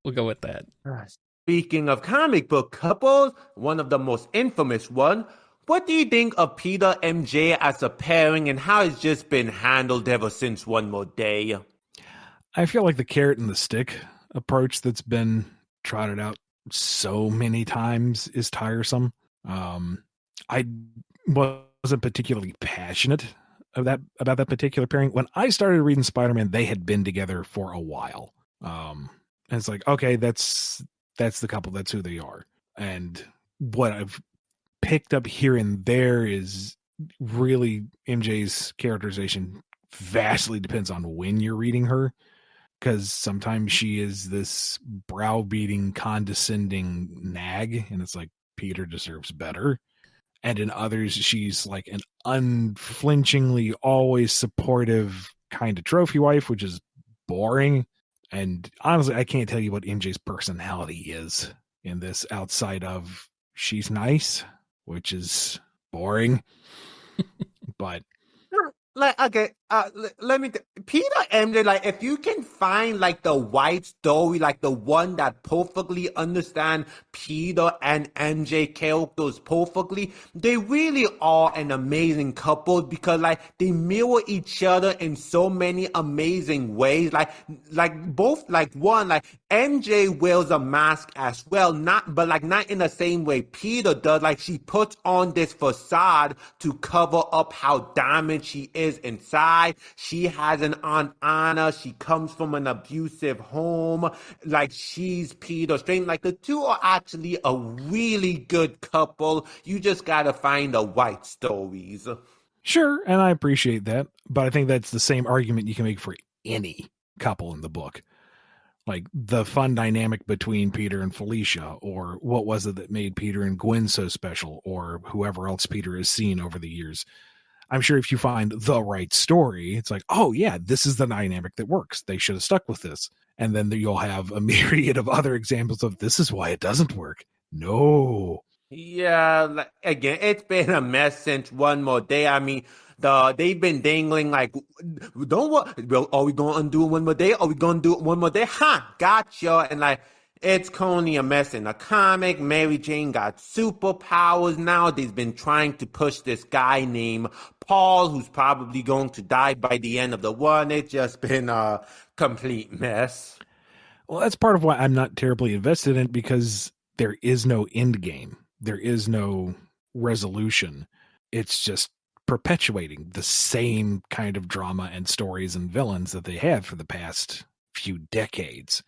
We'll go with that. Speaking of comic book couples, one of the most infamous one, what do you think of Peter MJ as a pairing and how it's just been handled ever since One More Day? I feel like the carrot and the stick approach that's been trotted out so many times is tiresome. I wasn't particularly passionate about that particular pairing. When I started reading Spider-Man, they had been together for a while. And it's like, okay, that's the couple, that's who they are. And what I've picked up here and there is really MJ's characterization vastly depends on when you're reading her, because sometimes she is this browbeating, condescending nag, and it's like, Peter deserves better. And in others, she's like an unflinchingly, always supportive kind of trophy wife, which is boring. And honestly, I can't tell you what MJ's personality is in this outside of she's nice, which is boring. But Like, okay, let me Peter MJ, like, if you can find like the white story, like the one that perfectly understand Peter and MJ characters perfectly, they really are an amazing couple because like they mirror each other in so many amazing ways. Like both, like one, like MJ wears a mask as well, not in the same way Peter does. Like she puts on this facade to cover up how damaged she is inside. She has an Aunt Anna. She comes from an abusive home. Like she's Peter's strength. Like the two are actually a really good couple. You just gotta find the white stories. Sure, and I appreciate that, but I think that's the same argument you can make for any couple in the book. Like the fun dynamic between Peter and Felicia, or what was it that made Peter and Gwen so special, or whoever else Peter has seen over the years. I'm sure if you find the right story, it's like, oh yeah, this is the dynamic that works. They should have stuck with this. And then you'll have a myriad of other examples of this is why it doesn't work. No. Yeah, like, again, it's been a mess since One More Day. I mean, they've been dangling like, don't what? Well, are we going to undo it one more day? Are we going to do it one more day? Ha! Gotcha. And like, it's currently a mess in the comic. Mary Jane got superpowers now. They've been trying to push this guy named Paul, who's probably going to die by the end of the one. It's just been a complete mess. Well, that's part of why I'm not terribly invested in it, because there is no end game. There is no resolution. It's just perpetuating the same kind of drama and stories and villains that they have for the past few decades.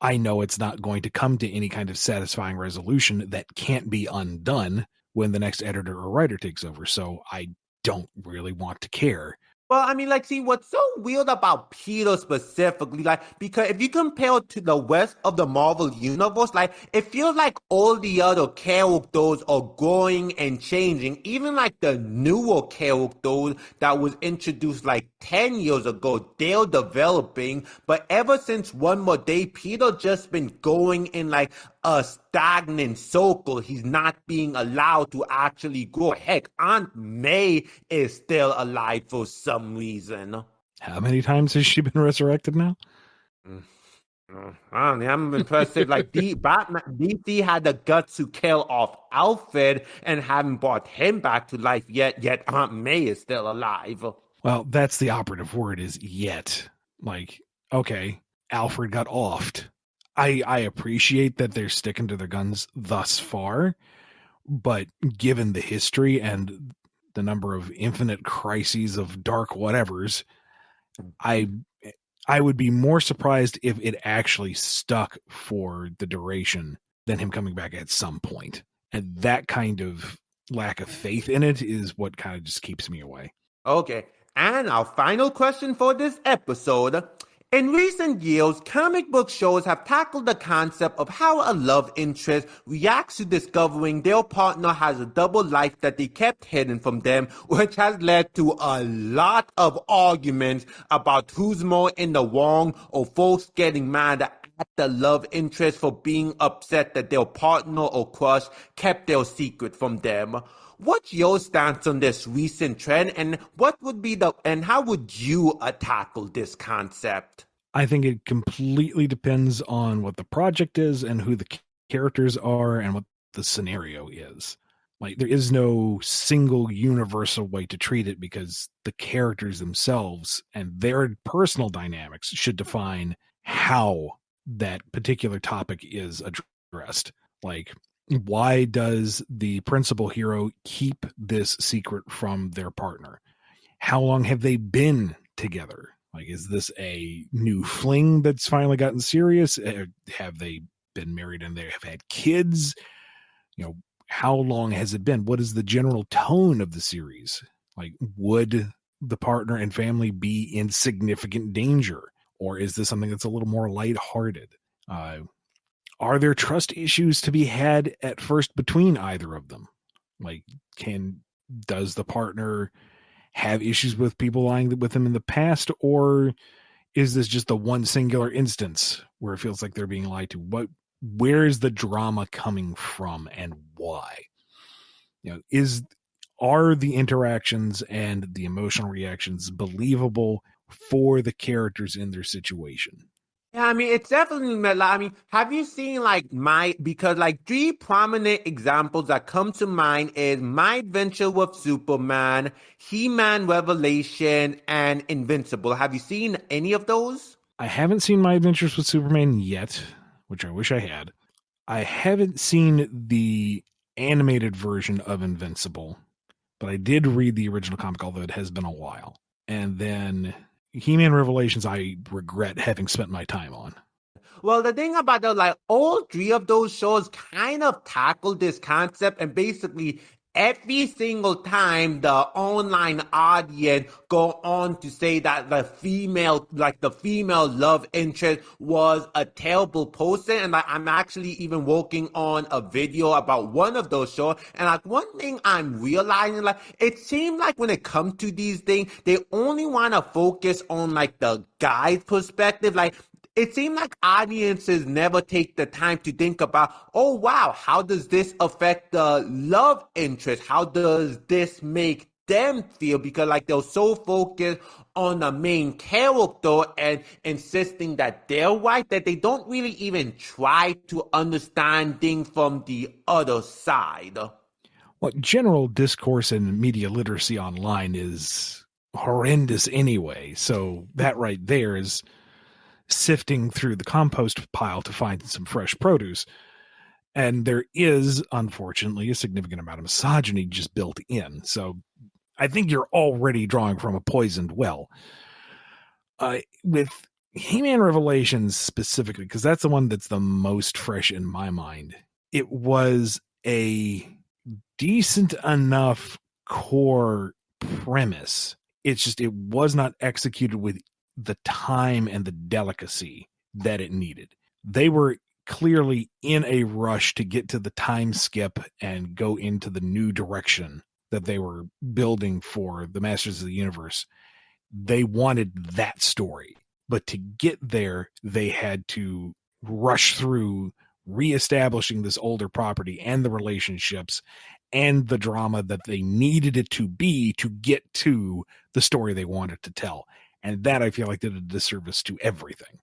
I know it's not going to come to any kind of satisfying resolution that can't be undone when the next editor or writer takes over. So I don't really want to care. Well, I mean, like, see, what's so weird about Peter specifically, like, because if you compare it to the rest of the Marvel Universe, like, it feels like all the other characters are growing and changing. Even, like, the newer characters that was introduced, like, 10 years ago, they're developing. But ever since One More Day, Peter just been going in, like, a stagnant circle. He's not being allowed to actually grow. Heck, Aunt May is still alive for some reason. How many times has she been resurrected now? I'm impressed. Like DC had the guts to kill off Alfred and haven't brought him back to life yet. Yet Aunt May is still alive. Well, that's the operative word, is yet. Like, okay, Alfred got offed. I appreciate that they're sticking to their guns thus far, but given the history and the number of infinite crises of dark whatevers, I would be more surprised if it actually stuck for the duration than him coming back at some point. And that kind of lack of faith in it is what kind of just keeps me away. Okay, and our final question for this episode. In recent years, comic book shows have tackled the concept of how a love interest reacts to discovering their partner has a double life that they kept hidden from them, which has led to a lot of arguments about who's more in the wrong, or folks getting mad at the love interest for being upset that their partner or crush kept their secret from them. What's your stance on this recent trend, and how would you tackle this concept? I think it completely depends on what the project is and who the characters are and what the scenario is. Like, there is no single universal way to treat it, because the characters themselves and their personal dynamics should define how that particular topic is addressed. Like, why does the principal hero keep this secret from their partner? How long have they been together? Like, is this a new fling that's finally gotten serious? Have they been married and they have had kids? You know, how long has it been? What is the general tone of the series? Like, would the partner and family be in significant danger? Or is this something that's a little more lighthearted? Are there trust issues to be had at first between either of them? Like, does the partner have issues with people lying with them in the past, or is this just the one singular instance where it feels like they're being lied to? Where is the drama coming from, and why? You know, are the interactions and the emotional reactions believable for the characters in their situation? Yeah, I mean, it's definitely, I mean, have you seen because like three prominent examples that come to mind is My Adventure with Superman, He-Man Revelation, and Invincible. Have you seen any of those? I haven't seen My Adventures with Superman yet, which I wish I had. I haven't seen the animated version of Invincible, but I did read the original comic, although it has been a while. And then He-Man Revelations, I regret having spent my time on. Well, the thing about those, like all three of those shows kind of tackle this concept, and basically every single time the online audience go on to say that the female love interest was a terrible person. And like, I'm actually even working on a video about one of those shows. And like one thing I'm realizing, like it seems like when it comes to these things, they only want to focus on like the guy's perspective. Like it seems like audiences never take the time to think about, oh wow, how does this affect the love interest? How does this make them feel? Because like they're so focused on the main character and insisting that they're right that they don't really even try to understand things from the other side. Well, general discourse and media literacy online is horrendous anyway. So that right there is sifting through the compost pile to find some fresh produce. And there is, unfortunately, a significant amount of misogyny just built in. So I think you're already drawing from a poisoned well. With He-Man Revelations specifically, because that's the one that's the most fresh in my mind, it was a decent enough core premise. It's just it was not executed with the time and the delicacy that it needed. They were clearly in a rush to get to the time skip and go into the new direction that they were building for the Masters of the Universe. They wanted that story, but to get there, they had to rush through reestablishing this older property and the relationships and the drama that they needed it to be to get to the story they wanted to tell. And that I feel like did a disservice to everything.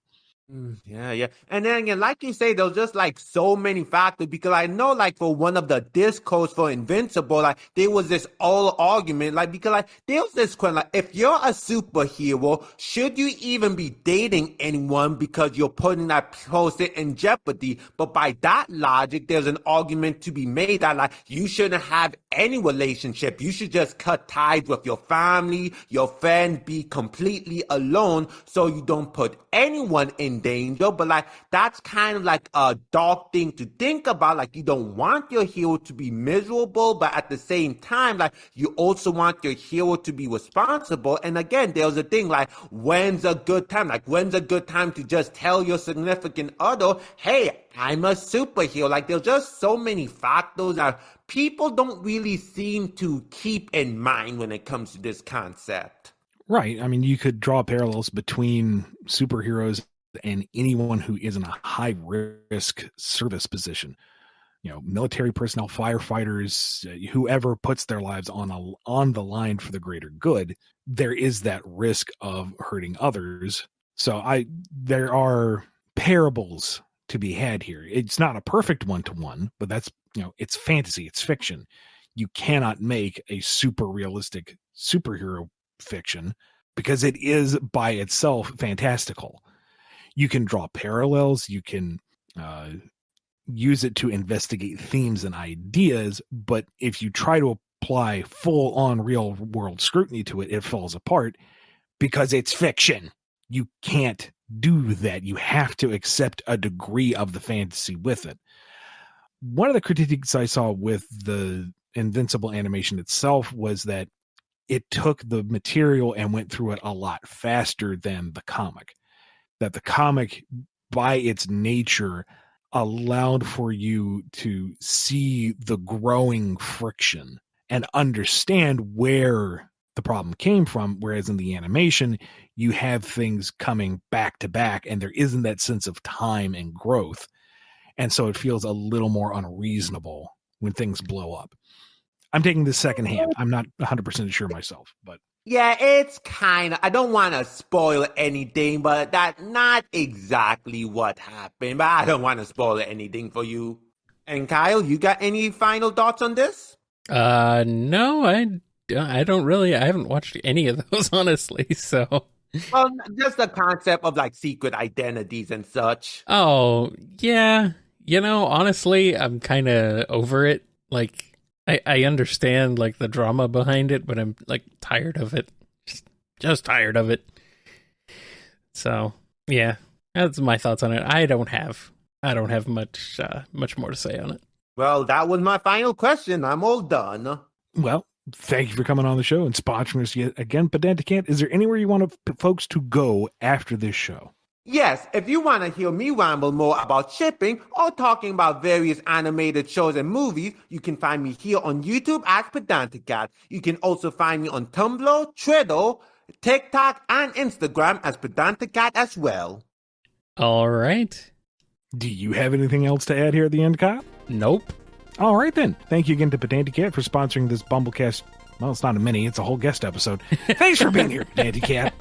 Yeah. And then again, like you say, there's just like so many factors because I know like for one of the discos for Invincible, like there was this all argument, like because like there was this question, like if you're a superhero, should you even be dating anyone because you're putting that person in jeopardy? But by that logic, there's an argument to be made that like you shouldn't have any relationship. You should just cut ties with your family, your friends, be completely alone so you don't put anyone in danger. But like that's kind of like a dark thing to think about. Like you don't want your hero to be miserable, but at the same time, like you also want your hero to be responsible. And again, there's a thing like when's a good time? Like when's a good time to just tell your significant other, hey, I'm a superhero? Like there's just so many factors that people don't really seem to keep in mind when it comes to this concept. Right. I mean, you could draw parallels between superheroes and anyone who is in a high risk service position. You know, military personnel, firefighters, whoever puts their lives on the line for the greater good, there is that risk of hurting others. So there are parables to be had here. It's not a perfect one-to-one, but that's, you know, it's fantasy, it's fiction. You cannot make a super realistic superhero fiction because it is by itself fantastical. You can draw parallels, you can use it to investigate themes and ideas, but if you try to apply full-on real-world scrutiny to it, it falls apart because it's fiction. You can't do that. You have to accept a degree of the fantasy with it. One of the critiques I saw with the Invincible animation itself was that it took the material and went through it a lot faster than the comic. That the comic, by its nature, allowed for you to see the growing friction and understand where the problem came from, whereas in the animation, you have things coming back to back, and there isn't that sense of time and growth. And so it feels a little more unreasonable when things blow up. I'm taking this secondhand. I'm not 100% sure myself, but Yeah, it's kind of, I don't want to spoil anything, but that's not exactly what happened. But I don't want to spoil anything for you. And Kyle, you got any final thoughts on this? No, I don't really. I haven't watched any of those, honestly, so. Well, just the concept of like secret identities and such. Oh, yeah. Honestly, I'm kind of over it. Like, I understand, like, the drama behind it, but I'm, like, tired of it. Just tired of it. So, yeah, that's my thoughts on it. I don't have much more to say on it. Well, that was my final question. I'm all done. well, thank you for coming on the show and sponsoring us yet again, PedantiCat. Is there anywhere you want folks to go after this show? Yes, if you want to hear me ramble more about shipping or talking about various animated shows and movies, you can find me here on YouTube as PedantiCat. You can also find me on Tumblr, Twitter, TikTok, and Instagram as PedantiCat as well. All right. Do you have anything else to add here at the end, Kyle? Nope. All right, then. Thank you again to PedantiCat for sponsoring this BumbleKast. Well, it's not a mini, it's a whole guest episode. Thanks for being here, PedantiCat.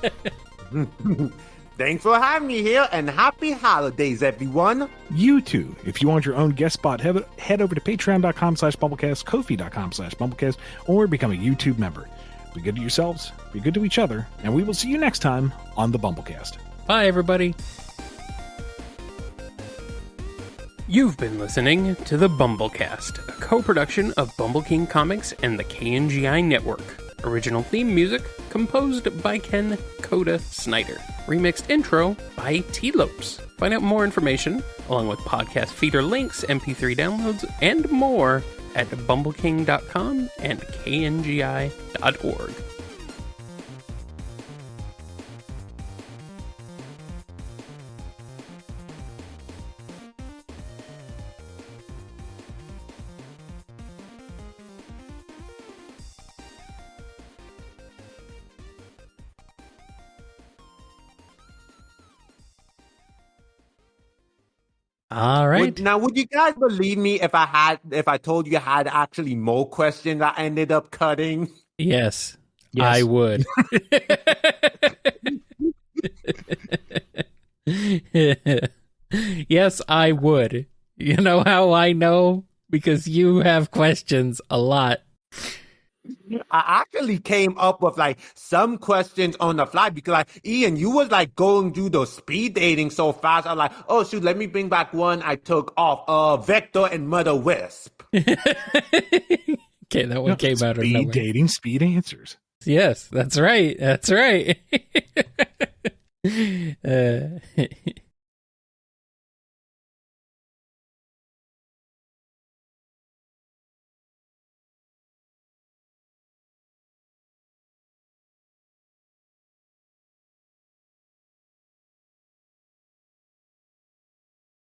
Thanks for having me here, and happy holidays, everyone. You too. If you want your own guest spot, head over to patreon.com/BumbleKast, Ko-fi.com/BumbleKast, or become a YouTube member. Be good to yourselves, be good to each other, and we will see you next time on the BumbleKast. Bye, everybody. You've been listening to the BumbleKast, a co-production of Bumble King Comics and the KNGI Network. Original theme music composed by Ken Coda Snyder. Remixed intro by T-Lopes. Find out more information, along with podcast feeder links, MP3 downloads, and more at bumbleking.com and kngi.org. All right. Now, would you guys believe me if I told you I had actually more questions I ended up cutting? Yes. I would. Yes, I would. You know how I know? Because you have questions a lot. I actually came up with like some questions on the fly because like Ian, you was like going through the speed dating so fast. I'm like, oh shoot, let me bring back one I took off. Vector and Mother Wisp. Okay, that one came out of nowhere. Speed dating, speed answers. Yes, that's right. That's right.